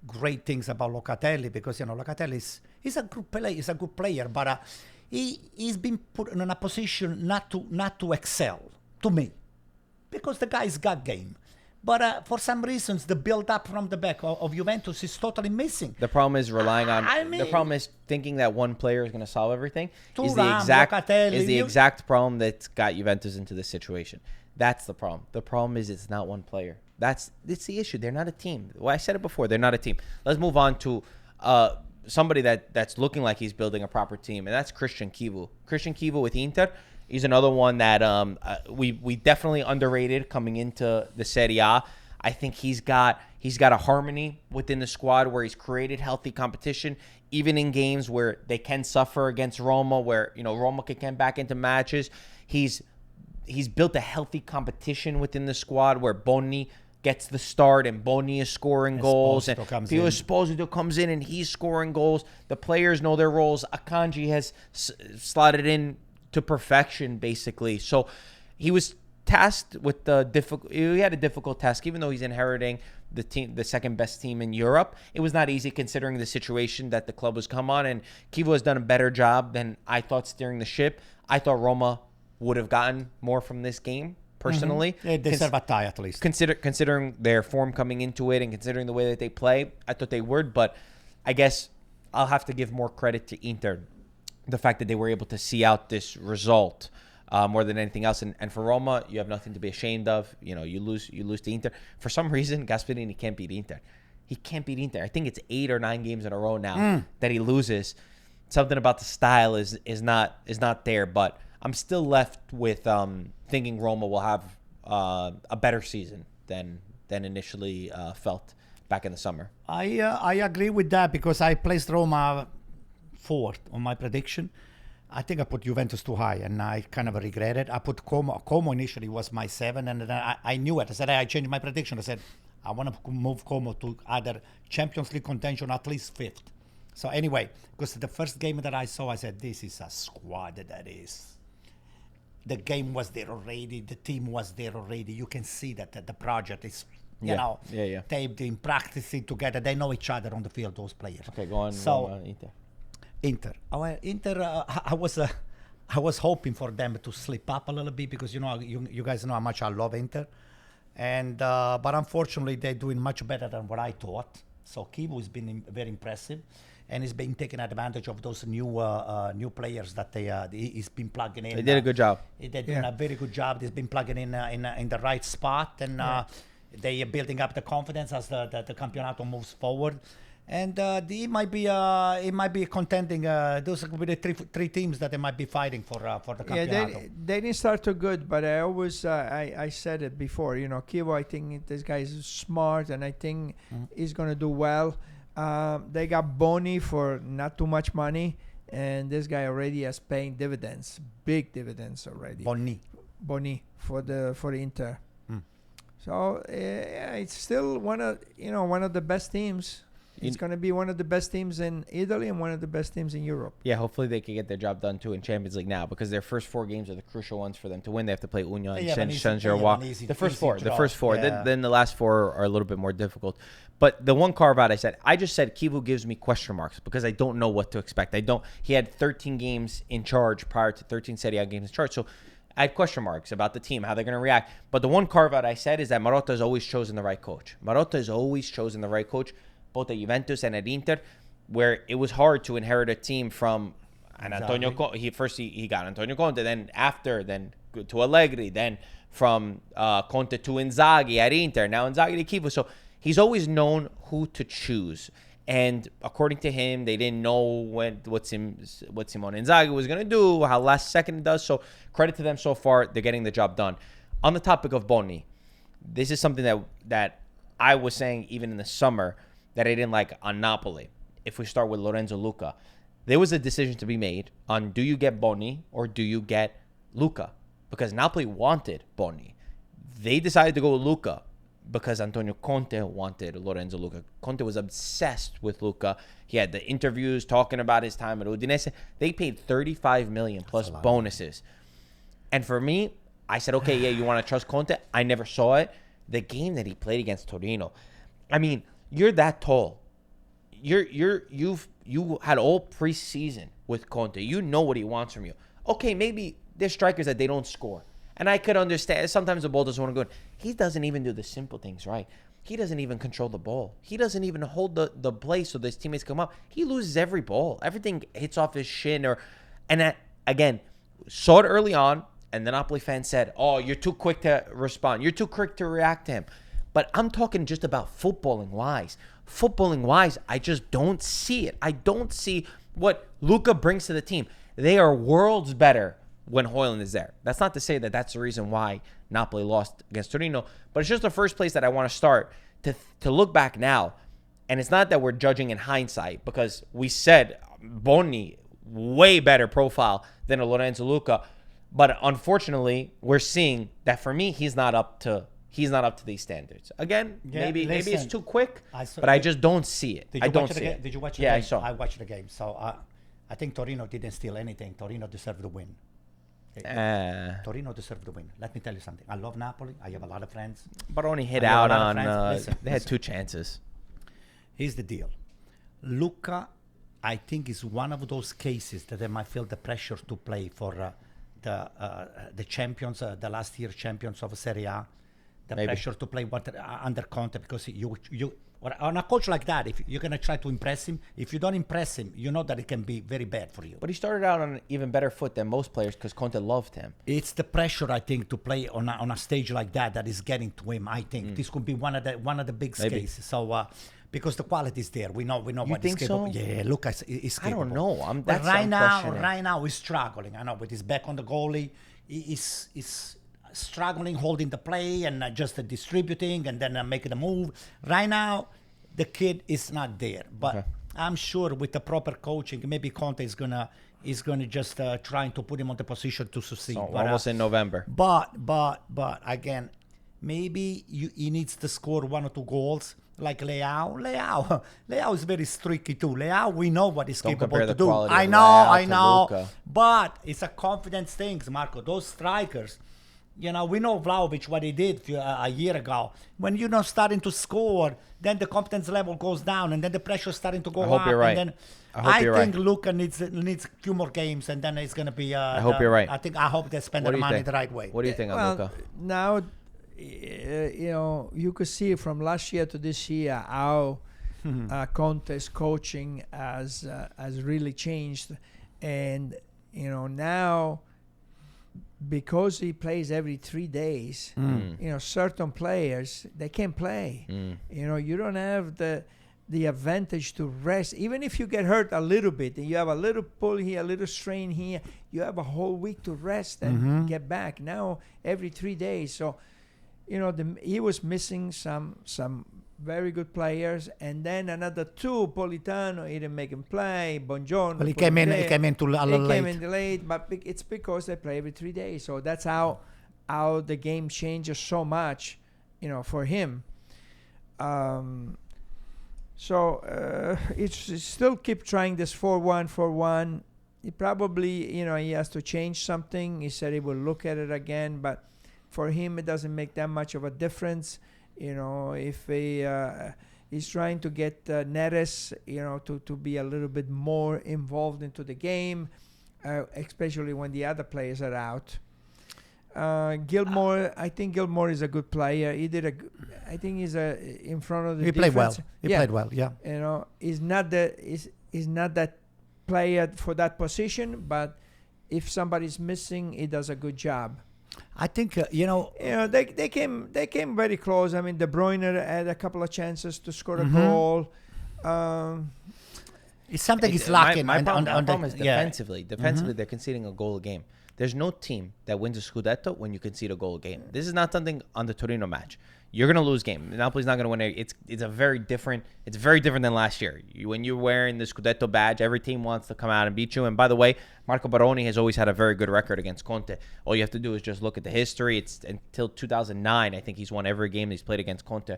Speaker 2: great things about Locatelli, because Locatelli he's a good player. He's a good player, but he's been put in a position not to excel, to me, because the guy's got game. But for some reasons, the build-up from the back of Juventus is totally missing.
Speaker 1: The problem is relying on. The problem is thinking that one player is going to solve everything. Is the exact problem that's got Juventus into this situation. That's the problem. The problem is it's not one player. It's the issue. They're not a team. Well, I said it before. They're not a team. Let's move on to somebody that's looking like he's building a proper team, and that's Cristiano Chivu. Cristiano Chivu with Inter. He's another one that we definitely underrated coming into the Serie A. I think he's got a harmony within the squad where he's created healthy competition, even in games where they can suffer against Roma, where Roma can get back into matches. He's built a healthy competition within the squad where Boni gets the start and Boni is scoring goals, and Pio Esposito comes in and he's scoring goals. The players know their roles. Akanji has slotted in to perfection, basically. So he was tasked with he had a difficult task, even though he's inheriting the second best team in Europe. It was not easy considering the situation that the club was come on, and Chivu has done a better job than I thought steering the ship. I thought Roma would have gotten more from this game, personally.
Speaker 2: They deserve a tie at least.
Speaker 1: Considering their form coming into it and considering the way that they play, I thought they would, but I guess I'll have to give more credit to Inter. The fact that they were able to see out this result more than anything else. And for Roma, you have nothing to be ashamed of. You lose to Inter. For some reason, Gasperini can't beat Inter. He can't beat Inter. I think it's 8 or 9 games in a row now that he loses. Something about the style is not there. But I'm still left with thinking Roma will have a better season than initially felt back in the summer.
Speaker 2: I agree with that, because I placed Roma 4th on my prediction. I think I put Juventus too high, and I kind of regret it. I put Como. Como initially was my 7, and then I knew it. I said I changed my prediction. I said I want to move Como to either Champions League contention, at least 5th. So anyway, because the first game that I saw, I said this is a squad that is. The game was there already. The team was there already. You can see that the project is. They've been practicing together. They know each other on the field. Those players.
Speaker 1: Okay, go on.
Speaker 2: So Inter. I was hoping for them to slip up a little bit, because you guys know how much I love Inter, and but unfortunately they're doing much better than what I thought. So Chivu has been very impressive, and he's been taking advantage of those new players that he's been plugging in.
Speaker 1: They did a good job.
Speaker 2: They're doing a very good job. He's been plugging in the right spot, and they are building up the confidence as the Campionato moves forward. And it might be contending. Those will be the three teams that they might be fighting for the Campionato.
Speaker 3: They didn't start too good, but I always I said it before. Chivu, I think this guy is smart, and I think he's gonna do well. They got Boni for not too much money, and this guy already has paying dividends, big dividends already. Boni for Inter. So it's still one of the best teams. It's going to be one of the best teams in Italy and one of the best teams in Europe.
Speaker 1: Yeah, hopefully they can get their job done too in Champions League now, because their first 4 games are the crucial ones for them to win. They have to play Union and Saint-Germain. The first four.
Speaker 2: Yeah.
Speaker 1: Then the last 4 are a little bit more difficult. But the one carve-out I just said Chivu gives me question marks because I don't know what to expect. He had 13 games in charge prior to 13 Serie A games in charge. So I had question marks about the team, how they're going to react. But the one carve-out I said is that Marotta has always chosen the right coach. Both at Juventus and at Inter, where it was hard to inherit a team from Antonio Conte. He got Antonio Conte, then to Allegri, then from Conte to Inzaghi at Inter, now Inzaghi to Chivu. So he's always known who to choose. And according to him, they didn't know what Simone Inzaghi was going to do, how last second it does. So credit to them so far. They're getting the job done. On the topic of Bonni, this is something that I was saying even in the summer that I didn't like on Napoli. If we start with Lorenzo Lucca, there was a decision to be made on, do you get Bonni or do you get Lucca? Because Napoli wanted Bonni. They decided to go with Lucca because Antonio Conte wanted Lorenzo Lucca. Conte was obsessed with Lucca. He had the interviews talking about his time at Udinese. They paid 35 million plus bonuses. And for me, I said, okay, yeah, you want to trust Conte? I never saw it. The game that he played against Torino, I mean, you're that tall. You had all preseason with Conte. You know what he wants from you. Okay, maybe there's strikers that they don't score. And I could understand. Sometimes the ball doesn't want to go in. He doesn't even do the simple things right. He doesn't even control the ball. He doesn't even hold the play so his teammates come up. He loses every ball. Everything hits off his shin. Again, saw it early on, and the Napoli fans said, oh, you're too quick to respond. You're too quick to react to him. But I'm talking just about footballing wise. I just don't see it. I don't see what Lucca brings to the team. They are worlds better when Højlund is there. That's not to say that that's the reason why Napoli lost against Torino, but it's just the first place that I want to start to look back now. And it's not that we're judging in hindsight, because we said Bonni, way better profile than a Lorenzo Lucca. But unfortunately, we're seeing that for me, he's not up to these standards. Again, maybe it's too quick, but I just don't see it.
Speaker 2: Did you watch the game?
Speaker 1: I saw.
Speaker 2: I watched the game. So I think Torino didn't steal anything. Torino deserved the win. Torino deserved the win. Let me tell you something. I love Napoli. I have a lot of friends.
Speaker 1: But only hit out on. They had 2 chances.
Speaker 2: Here's the deal. Lucca, I think, is one of those cases that they might feel the pressure to play for the champions, the last year champions of Serie A. Pressure to play under Conte, because on a coach like that, if you're going to try to impress him, if you don't impress him, you know that it can be very bad for you.
Speaker 1: But he started out on an even better foot than most players because Conte loved him.
Speaker 2: It's the pressure, I think, to play on a stage like that is getting to him. I think this could be one of the big cases. So because the quality is there, we know
Speaker 1: you
Speaker 2: what
Speaker 1: think
Speaker 2: he's capable.
Speaker 1: So?
Speaker 2: Yeah, Lucca is capable.
Speaker 1: I don't know.
Speaker 2: Right now he's struggling. I know, with his back on the goalie, he's struggling holding the play and just distributing and then making a move. Right now, the kid is not there. But I'm sure with the proper coaching, maybe Conte is gonna just trying to put him on the position to succeed.
Speaker 1: So almost in November.
Speaker 2: But again, maybe he needs to score 1 or 2 goals. Like Leao is very streaky too. Leao, we know what he's capable to do. I know. But it's a confidence thing, Marco. Those strikers, we know Vlahovic, what he did a year ago. When you're not starting to score, then the confidence level goes down, and then the pressure is starting to go up.
Speaker 1: I hope you're right.
Speaker 2: And then I think Lucca needs a few more games, and then it's going to be.
Speaker 1: I hope you're right.
Speaker 2: I hope they spend the money the right way.
Speaker 1: What do you think on Lucca?
Speaker 3: Now, you could see from last year to this year how Conte's coaching has really changed, and now, because he plays every 3 days, certain players, they can't play. You don't have the advantage to rest. Even if you get hurt a little bit and you have a little pull here, a little strain here, you have a whole week to rest and get back. Now, every 3 days. So, he was missing some very good players, and then another 2, Politano, he didn't make him play. Bongiorno.
Speaker 2: Well, he came in too late.
Speaker 3: He came in late, but it's because they play every 3 days. So that's how the game changes so much, for him. So it's still keep trying this 4-1, 4-1. He probably, he has to change something. He said he will look at it again, but for him, it doesn't make that much of a difference. If he's trying to get Terrace, to be a little bit more involved into the game, especially when the other players are out. Gilmore, I think Gilmore is a good player. I think he's in front of the
Speaker 2: He
Speaker 3: defense.
Speaker 2: played well. He played well, yeah.
Speaker 3: He's not that player for that position, but if somebody's missing, he does a good job.
Speaker 2: I think,
Speaker 3: they came very close. I mean, De Bruyne had a couple of chances to score a goal.
Speaker 2: It's something he's lacking.
Speaker 1: My problem is defensively.
Speaker 2: Yeah.
Speaker 1: Defensively, they're conceding a goal a game. There's no team that wins a Scudetto when you concede a goal a game. This is not something on the Torino match. You're gonna lose game. Napoli's not gonna win it. It's very different than last year. When you're wearing the Scudetto badge, every team wants to come out and beat you. And by the way, Marco Baroni has always had a very good record against Conte. All you have to do is just look at the history. It's until 2009, I think he's won every game he's played against Conte.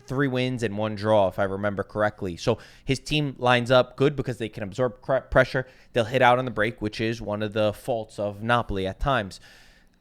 Speaker 1: 3 wins and 1 draw, if I remember correctly. So his team lines up good because they can absorb pressure. They'll hit out on the break, which is one of the faults of Napoli at times.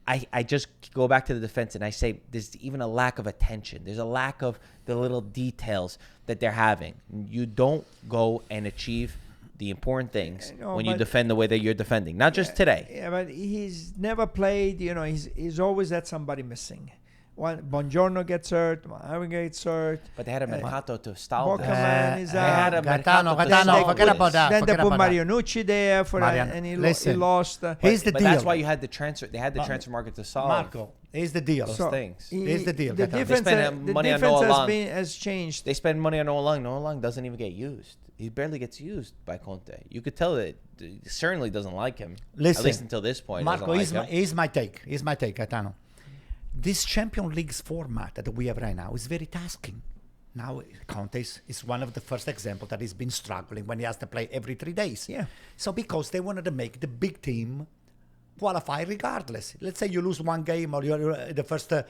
Speaker 1: I just go back to the defense and I say there's even a lack of attention. There's a lack of the little details that they're having. You don't go and achieve the important things when you defend the way that you're defending. Not just today.
Speaker 3: Yeah, but he's never played. He's always had somebody missing. Buongiorno gets hurt, Mario gets hurt.
Speaker 1: But they had a Mercato to stall them.
Speaker 3: Boccaman is
Speaker 1: They had
Speaker 3: out.
Speaker 1: a Mercato to
Speaker 2: Gaetano,
Speaker 1: stall
Speaker 2: forget
Speaker 1: this.
Speaker 2: about that.
Speaker 3: Then they
Speaker 2: Forget
Speaker 3: put
Speaker 2: about that.
Speaker 3: Marianucci there and he lost.
Speaker 2: Here's the
Speaker 1: But
Speaker 2: deal.
Speaker 1: that's why you had the transfer. They had the transfer market to solve
Speaker 2: Marco, here's the deal.
Speaker 1: those things.
Speaker 2: Here's the deal,
Speaker 3: The
Speaker 2: Gaetano.
Speaker 3: defense,
Speaker 1: They spend
Speaker 3: the
Speaker 1: money on
Speaker 3: defense
Speaker 1: Noah Lang.
Speaker 3: has changed.
Speaker 1: They spend money on Noah Lang. Noah Lang doesn't even get used. He barely gets used by Conte. You could tell that he certainly doesn't like him.
Speaker 2: Listen,
Speaker 1: at least until this point.
Speaker 2: Marco,
Speaker 1: doesn't
Speaker 2: here's my take. Here's my take, Gaetano. This Champions League's format that we have right now is very tasking. Now, Conte is one of the first examples that he's been struggling when he has to play every 3 days.
Speaker 3: Yeah.
Speaker 2: So because they wanted to make the big team qualify regardless. Let's say you lose one game or you're the first 2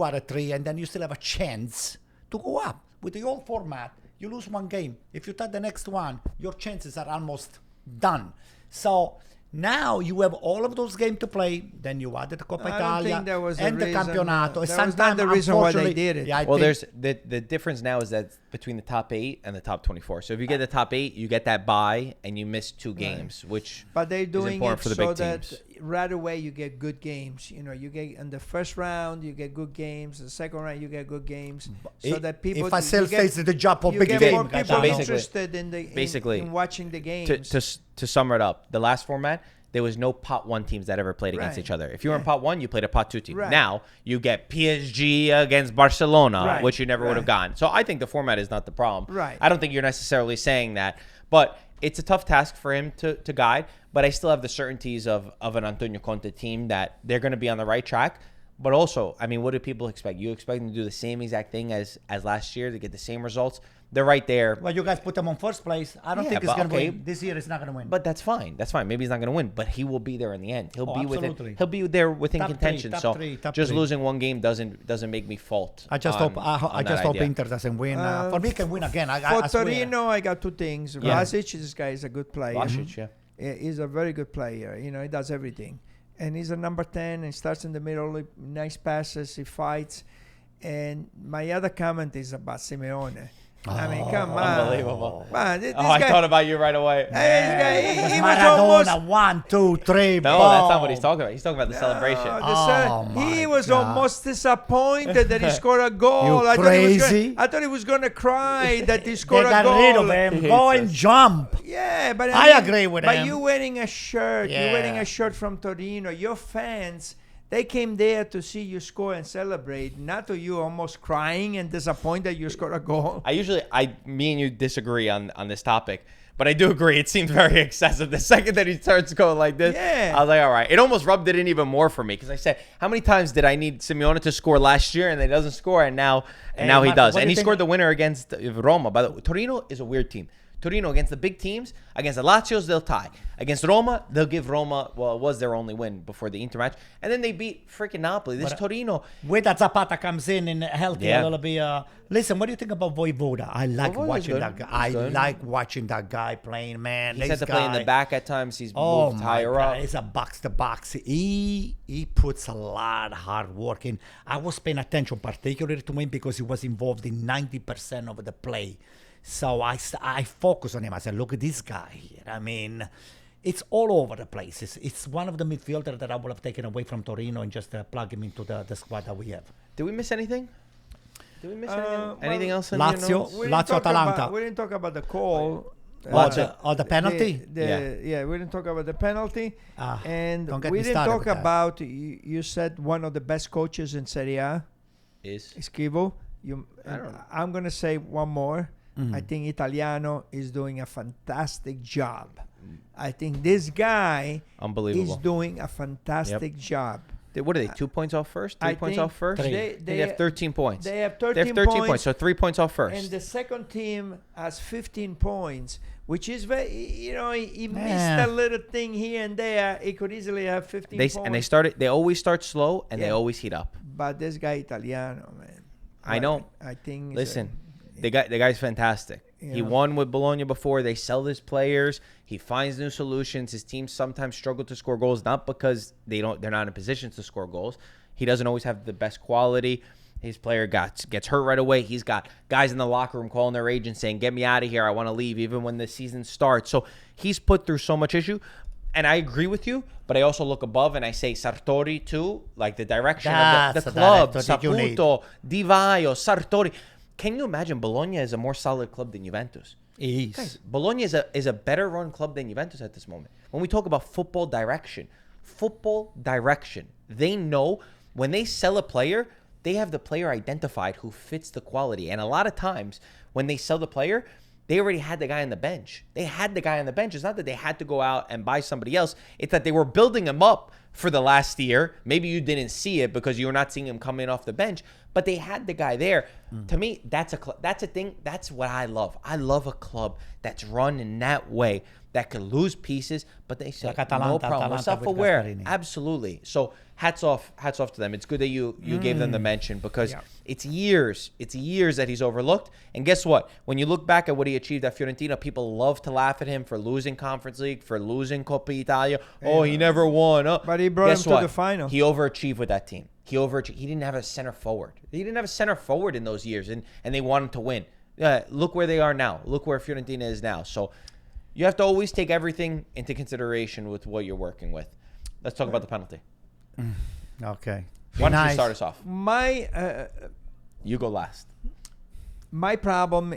Speaker 2: out of 3, and then you still have a chance to go up. With the old format, you lose one game. If you take the next one, your chances are almost done. So now you have all of those games to play. Then you added the Coppa
Speaker 3: I don't
Speaker 2: Italia
Speaker 3: think that was
Speaker 2: and
Speaker 3: the
Speaker 2: the
Speaker 3: reason.
Speaker 2: Campionato.
Speaker 3: That was
Speaker 2: Sometimes,
Speaker 3: not the reason why they
Speaker 2: unfortunately-
Speaker 3: did it.
Speaker 2: Yeah, I
Speaker 1: Well,
Speaker 2: think-
Speaker 1: there's the difference now is that between the top 8 and the top 24. So if you get the top 8, you get that bye and you miss 2 games, which
Speaker 3: But they're
Speaker 1: is
Speaker 3: doing
Speaker 1: important
Speaker 3: it
Speaker 1: for the
Speaker 3: so
Speaker 1: big
Speaker 3: that
Speaker 1: teams.
Speaker 3: right away you get good games. You get in the first round, you get good games. The second round, you get good games. So that people.
Speaker 2: If I sell
Speaker 3: you get-
Speaker 2: face the job of
Speaker 3: you
Speaker 2: big
Speaker 3: get
Speaker 2: game,
Speaker 3: more people
Speaker 1: So basically-
Speaker 3: interested in watching the games.
Speaker 1: To sum it up, the last format, there was no pot 1 teams that ever played against
Speaker 3: Right.
Speaker 1: each other. If you were in pot 1, you played a pot 2 team.
Speaker 3: Right.
Speaker 1: Now you get PSG against Barcelona,
Speaker 3: Right.
Speaker 1: which you never would have
Speaker 3: Right.
Speaker 1: gotten. So I think the format is not the problem.
Speaker 3: Right.
Speaker 1: I don't think you're necessarily saying that, but it's a tough task for him to guide. But I still have the certainties of an Antonio Conte team that they're going to be on the right track. But also, I mean, what do people expect? You expect them to do the same exact thing as last year to get the same results? They're right there.
Speaker 2: Well, you guys put them on first place. I don't
Speaker 1: Yeah,
Speaker 2: think it's
Speaker 1: but
Speaker 2: going to
Speaker 1: okay.
Speaker 2: win. This year it's not going to win.
Speaker 1: But that's fine. That's fine. Maybe he's not going to win, but he will be there in the end. He'll be
Speaker 2: absolutely.
Speaker 1: He'll be there within
Speaker 2: Top
Speaker 1: contention.
Speaker 2: three,
Speaker 1: so
Speaker 2: top three, top
Speaker 1: just
Speaker 2: three.
Speaker 1: losing one game doesn't make me fault.
Speaker 2: I just
Speaker 1: on-
Speaker 2: hope
Speaker 1: on that
Speaker 2: hope
Speaker 1: idea.
Speaker 2: Inter doesn't win. For me, can win again.
Speaker 3: For
Speaker 2: I swear.
Speaker 3: Torino, I got 2 things.
Speaker 1: Yeah.
Speaker 3: Vlasic, this guy is a good player.
Speaker 1: Vlasic, yeah.
Speaker 3: He's a very good player. He does everything. And he's a number 10 and starts in the middle, nice passes, he fights. And my other comment is about Simeone. I mean, come on.
Speaker 1: Unbelievable.
Speaker 3: Man, this
Speaker 1: I
Speaker 3: guy,
Speaker 1: thought about you right away.
Speaker 3: this guy, he was
Speaker 2: Maradona,
Speaker 3: almost...
Speaker 2: 1, 2, 3.
Speaker 1: No, that's not what he's talking about. He's talking about the celebration.
Speaker 3: He
Speaker 2: my
Speaker 3: was
Speaker 2: God.
Speaker 3: almost disappointed that he scored a goal.
Speaker 2: You
Speaker 3: I
Speaker 2: crazy?
Speaker 3: thought he was going to cry that he
Speaker 2: They
Speaker 3: scored a
Speaker 2: got
Speaker 3: goal.
Speaker 2: rid of him. Go and jump.
Speaker 3: Yeah, but
Speaker 2: I agree with
Speaker 3: but
Speaker 2: him.
Speaker 3: you wearing a shirt, you're wearing
Speaker 2: Yeah.
Speaker 3: a shirt from Torino. Your fans, they came there to see you score and celebrate, not to you almost crying and disappointed you scored a goal.
Speaker 1: Me and you disagree on this topic, but I do agree. It seemed very excessive. The second that he starts going like this,
Speaker 3: Yeah.
Speaker 1: I was like, all right. It almost rubbed it in even more for me because I said, how many times did I need Simeone to score last year and he doesn't score, and now he
Speaker 2: Marco,
Speaker 1: does,
Speaker 2: what
Speaker 1: and
Speaker 2: do
Speaker 1: he
Speaker 2: you think-
Speaker 1: scored the winner against Roma. By the way, Torino is a weird team. Torino against the big teams, against the Lazios, they'll tie. Against Roma, they'll give Roma, well, it was their only win before the Inter match. And then they beat freaking Napoli. This Torino.
Speaker 2: Wait that Zapata comes in and healthy a little bit. Listen, what do you think about Voivoda? I like watching that guy. I like watching that guy playing, man.
Speaker 1: He's had to play in the back at times. He's moved higher up.
Speaker 2: It's a box-to-box. He puts a lot of hard work in. I was paying attention particularly to him because he was involved in 90% of the play. So I focus on him. I said, look at this guy here. I mean, it's all over the place. It's one of the midfielders that I would have taken away from Torino and just plug him into the squad that we have.
Speaker 1: Did we miss anything? Anything else?
Speaker 2: Lazio, Atalanta.
Speaker 3: We didn't talk about the call.
Speaker 2: The penalty?
Speaker 3: We didn't talk about the penalty. And we didn't talk about, you said one of the best coaches in Serie A is Chivu. I'm going to say one more. I think Italiano is doing a fantastic job. I think this guy is doing a fantastic job.
Speaker 1: What are they, 2 points off first? 3 points off first? They have 13 points.
Speaker 3: They have 13 points.
Speaker 1: So 3 points off first.
Speaker 3: And the second team has 15 points, which is very, he missed a little thing here and there. He could easily have 15 points.
Speaker 1: And they always start slow and they always heat up.
Speaker 3: But this guy Italiano, man.
Speaker 1: I know.
Speaker 3: I think.
Speaker 1: Listen, the guy's fantastic. He won with Bologna before. They sell his players. He finds new solutions. His teams sometimes struggle to score goals, not because they're not in positions to score goals. He doesn't always have the best quality. His player gets hurt right away. He's got guys in the locker room calling their agent saying, "Get me out of here. I want to leave," even when the season starts. So he's put through so much issue. And I agree with you, but I also look above and I say Sartori too, like the direction of the club, Saputo, Di Vaio, Sartori. Can you imagine Bologna is a more solid club than Juventus? Guys, Bologna is a better run club than Juventus at this moment. When we talk about football direction, they know when they sell a player, they have the player identified who fits the quality. And a lot of times when they sell the player, they already had the guy on the bench. It's not that they had to go out and buy somebody else. It's that they were building him up for the last year. Maybe you didn't see it because you were not seeing him come in off the bench, but they had the guy there. To me, that's a thing. That's what I love. I love a club that's run in that way, that can lose pieces, but they say, no problem. We're self-aware. Absolutely. So hats off to them. It's good that you gave them the mention because it's years that he's overlooked. And guess what? When you look back at what he achieved at Fiorentina, people love to laugh at him for losing Conference League, for losing Coppa Italia. Oh, he never won.
Speaker 3: But he brought him to the final.
Speaker 1: He overachieved with that team. He didn't have a center forward. He didn't have a center forward in those years, and they wanted to win. Look where they are now. Look where Fiorentina is now. So you have to always take everything into consideration with what you're working with. Let's talk about the penalty.
Speaker 2: Okay.
Speaker 1: Why don't you start us off?
Speaker 3: You
Speaker 1: go last.
Speaker 3: My problem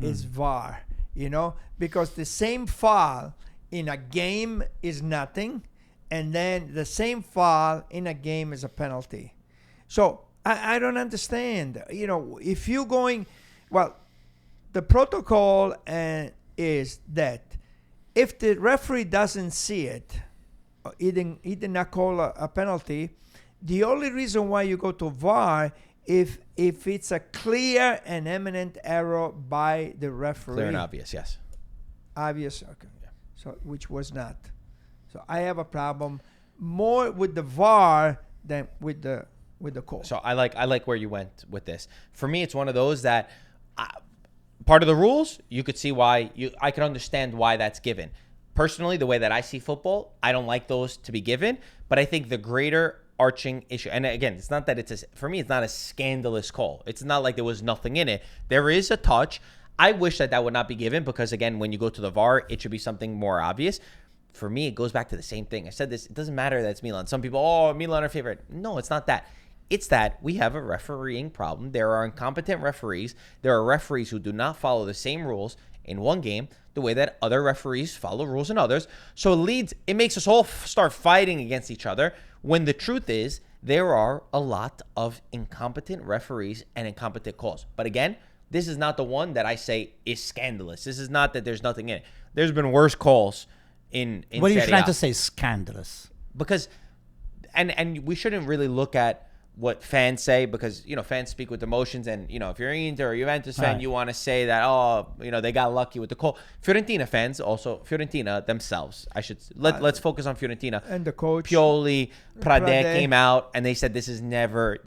Speaker 3: is VAR, because the same foul in a game is nothing, and then the same foul in a game is a penalty. So I don't understand. If you're going, the protocol is that if the referee doesn't see it, he did not call a penalty, the only reason why you go to VAR if it's a clear and eminent error by the referee.
Speaker 1: Clear and obvious, yes.
Speaker 3: Obvious, okay. Yeah. So which was not. So I have a problem more with the VAR than with the call.
Speaker 1: So I like where you went with this. For me, it's one of those that part of the rules, you could see why I could understand why that's given. Personally, the way that I see football, I don't like those to be given, but I think the greater arching issue, and again, it's not that for me, it's not a scandalous call. It's not like there was nothing in it. There is a touch. I wish that would not be given because, again, when you go to the VAR, it should be something more obvious. For me, it goes back to the same thing. I said this, it doesn't matter that it's Milan. Some people, Milan are favorite. No, it's not that. It's that we have a refereeing problem. There are incompetent referees. There are referees who do not follow the same rules in one game the way that other referees follow rules in others. So it makes us all start fighting against each other when the truth is there are a lot of incompetent referees and incompetent calls. But again, this is not the one that I say is scandalous. This is not that there's nothing in it. There's been worse calls in
Speaker 2: What are you
Speaker 1: Serie
Speaker 2: trying
Speaker 1: A.
Speaker 2: to say, scandalous?
Speaker 1: Because, and we shouldn't really look at what fans say, because fans speak with emotions, and if you're an Inter or Juventus fan, you want to say that they got lucky with the call. Fiorentina fans also, Fiorentina themselves, let's focus on Fiorentina
Speaker 3: and the coach
Speaker 1: Pioli. Prade came out and they said this is never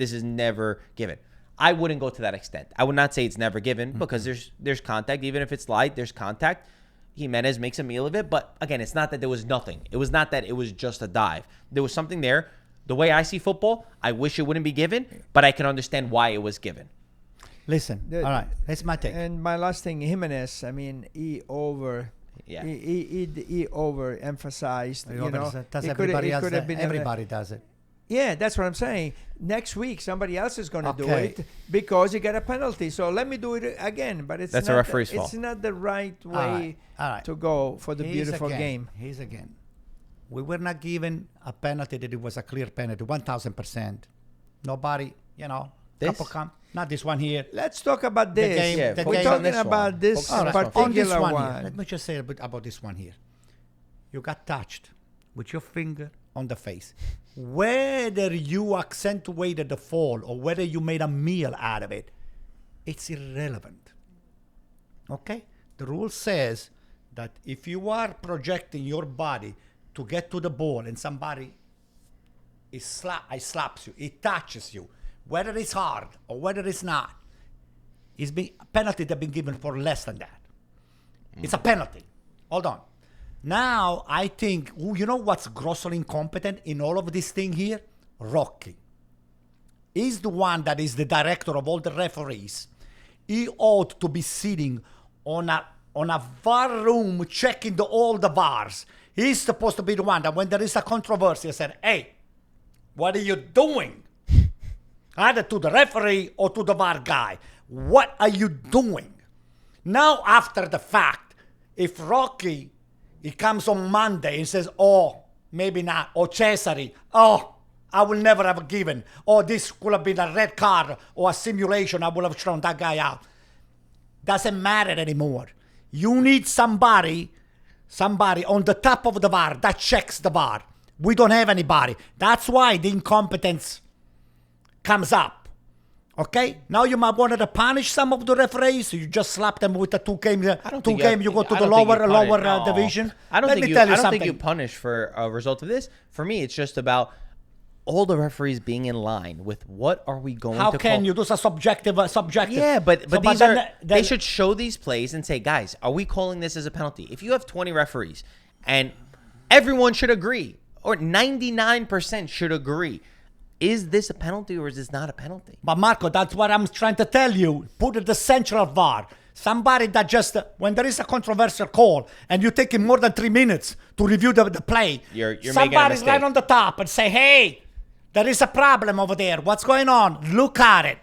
Speaker 1: given. I wouldn't go to that extent. I would not say it's never given, because there's contact. Even if it's light, there's contact. Jimenez makes a meal of it, but again, it's not that there was nothing. It was not that it was just a dive. There was something there. The way I see football, I wish it wouldn't be given, but I can understand why it was given.
Speaker 2: Listen, all right, that's my take.
Speaker 3: And my last thing, Jimenez, I mean, he overemphasized.
Speaker 2: Does everybody else? Everybody does it.
Speaker 3: Yeah, that's what I'm saying. Next week, somebody else is going to do it because he got a penalty. So let me do it again. But that's
Speaker 1: a referee's fault.
Speaker 3: It's not the right way to go for the beautiful game.
Speaker 2: Here's again. We were not given a penalty that it was a clear penalty, 1,000%. Nobody, not this one here.
Speaker 3: Let's talk about this. We're talking about this particular
Speaker 2: on this one.
Speaker 3: one.
Speaker 2: Let me just say a bit about this one here. You got touched with your finger on the face. Whether you accentuated the fall or whether you made a meal out of it, it's irrelevant. Okay? The rule says that if you are projecting your body to get to the ball and somebody slaps you, it touches you, whether it's hard or whether it's not, penalty that been given for less than that. It's a penalty. Hold on. Now, I think, you know what's grossly incompetent in all of this thing here? Rocky. He's the one that is the director of all the referees. He ought to be sitting on a VAR room checking all the VARs. He's supposed to be the one that when there is a controversy, I said, hey, what are you doing? Either to the referee or to the VAR guy. What are you doing? Now, after the fact, if Rocky, he comes on Monday and says, maybe not. Or Cesare, I will never have given. Or this could have been a red card or a simulation. I would have thrown that guy out. Doesn't matter anymore. You need somebody on the top of the VAR that checks the VAR. We don't have anybody. That's why the incompetence comes up. Okay? Now you might want to punish some of the referees. You just slap them with the two game. You go to the lower division.
Speaker 1: I don't think you punish for a result of this. For me, it's just about all the referees being in line with what are we going to call.
Speaker 2: How can you? Those are subjective.
Speaker 1: Yeah, but they should show these plays and say, guys, are we calling this as a penalty? If you have 20 referees and everyone should agree, or 99% should agree, is this a penalty or is this not a penalty?
Speaker 2: But Marco, that's what I'm trying to tell you. Put it the central VAR. Somebody that just, when there is a controversial call and you're taking more than 3 minutes to review the play,
Speaker 1: you're making a
Speaker 2: somebody's
Speaker 1: mistake.
Speaker 2: right on the top and say, hey, there is a problem over there. What's going on? Look at it.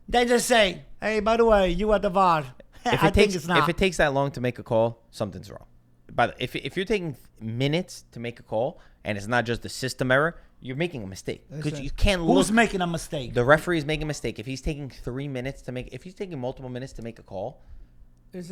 Speaker 2: They just say, hey, by the way, you are the VAR.
Speaker 1: If it takes that long to make a call, something's wrong. But if you're taking minutes to make a call and it's not just a system error, you're making a mistake. Because you can't look.
Speaker 2: Who's making a mistake?
Speaker 1: The referee is making a mistake. If he's taking if he's taking multiple minutes to make a call,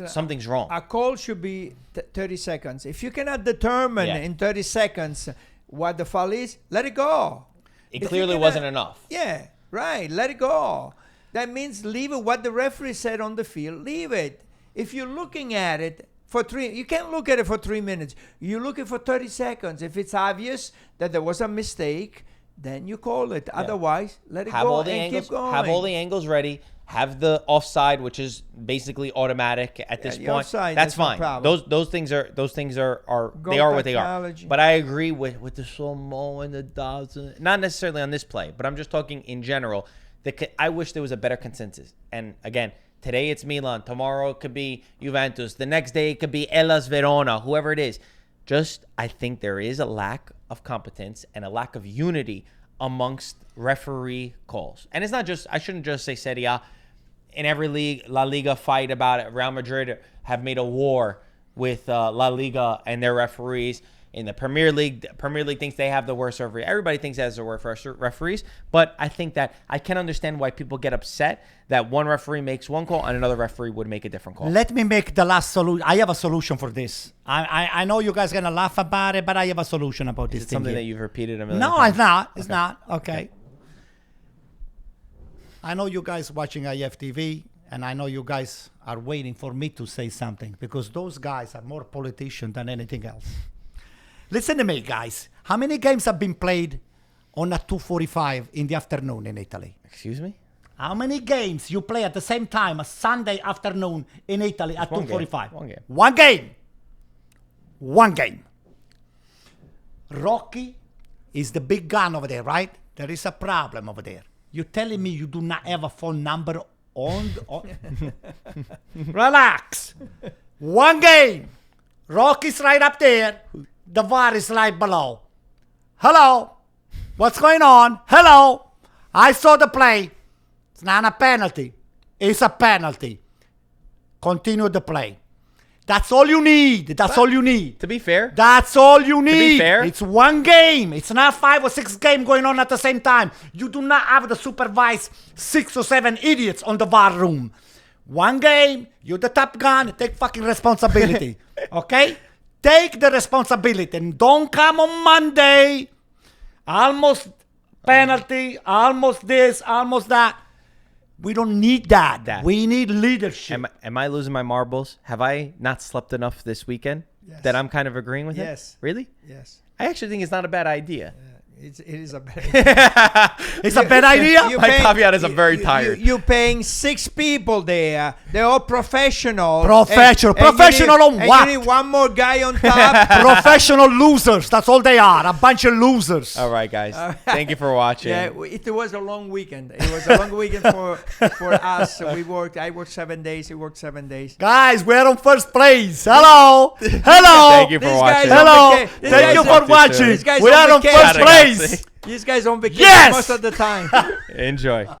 Speaker 1: something's wrong.
Speaker 3: A call should be 30 seconds. If you cannot determine in 30 seconds what the foul is, let it go.
Speaker 1: It clearly wasn't enough.
Speaker 3: Yeah, right. Let it go. That means leave it. What the referee said on the field, leave it. If you're looking at it for you can't look at it for 3 minutes. You look at it for 30 seconds. If it's obvious that there was a mistake, then you call it. Yeah. Otherwise, let it go and keep going.
Speaker 1: Have all the angles ready. Have the offside, which is basically automatic at this point.
Speaker 3: Offside,
Speaker 1: that's fine.
Speaker 3: No
Speaker 1: those things are they are what they are. But I agree with the slow-mo and the dots. Not necessarily on this play, but I'm just talking in general. I wish there was a better consensus. And again, today it's Milan. Tomorrow it could be Juventus. The next day it could be Hellas Verona, whoever it is. I think there is a lack of competence and a lack of unity amongst referee calls. And it's not just, I shouldn't just say Serie A. In every league, La Liga fight about it. Real Madrid have made a war with La Liga and their referees. In the Premier League thinks they have the worst referee. Everybody thinks they has the worst referees. But I think that I can understand why people get upset that one referee makes one call and another referee would make a different call.
Speaker 2: Let me make the last solution. I have a solution for this. I know you guys are going to laugh about it, but I have a solution about this.
Speaker 1: Is it something that you've repeated a million
Speaker 2: times? No, it's not. It's not. Okay. I know you guys watching IFTV, and I know you guys are waiting for me to say something because those guys are more politicians than anything else. Listen to me, guys. How many games have been played on a 2:45 in the afternoon in Italy?
Speaker 1: Excuse me?
Speaker 2: How many games you play at the same time a Sunday afternoon in Italy at 2:45?
Speaker 1: One game.
Speaker 2: One game. One game. Rocky is the big gun over there, right? There is a problem over there. You're telling me you do not have a phone number on... Relax. One game. Rocky's right up there. The VAR is right below. Hello. What's going on? Hello. I saw the play. It's not a penalty. It's a penalty. Continue the play. That's all you need. That's all you need.
Speaker 1: To be fair,
Speaker 2: That's all you need.
Speaker 1: be fair-
Speaker 2: It's one game. It's not 5 or 6 games going on at the same time. You do not have to supervise 6 or 7 idiots on the VAR room. One game. You're the top gun. Take fucking responsibility. Okay? Take the responsibility. And don't come on Monday. Almost penalty. Almost this. Almost that. We don't need that. We need leadership.
Speaker 1: am I losing my marbles? Have I not slept enough this weekend that I'm kind of agreeing with
Speaker 3: Yes.
Speaker 1: it? Really?
Speaker 3: Yes.
Speaker 1: I actually think it's not a bad idea.
Speaker 3: It is a bad idea.
Speaker 2: It's a bad idea.
Speaker 1: My caveat is I'm very tired.
Speaker 3: You're paying 6 people there. They're all professional.
Speaker 2: Professional. Professional
Speaker 3: you
Speaker 2: on
Speaker 3: need,
Speaker 2: what?
Speaker 3: And you need one more guy on top.
Speaker 2: Professional losers. That's all they are. A bunch of losers.
Speaker 1: All right, guys. Thank you for watching.
Speaker 3: Yeah, it was a long weekend. It was a long weekend for us. We worked. I worked 7 days. He worked 7 days.
Speaker 2: Guys, we're on first place. Hello. Hello.
Speaker 1: Thank you for
Speaker 3: These
Speaker 1: watching.
Speaker 3: guys on
Speaker 2: Hello.
Speaker 3: vaca- these
Speaker 2: Thank
Speaker 3: guys
Speaker 2: you
Speaker 3: on-
Speaker 2: for watching.
Speaker 3: These guys
Speaker 2: We
Speaker 3: on
Speaker 2: are on
Speaker 3: vacation.
Speaker 2: first place.
Speaker 3: These guys on vacation
Speaker 2: Yes!
Speaker 3: most of the time.
Speaker 1: Enjoy.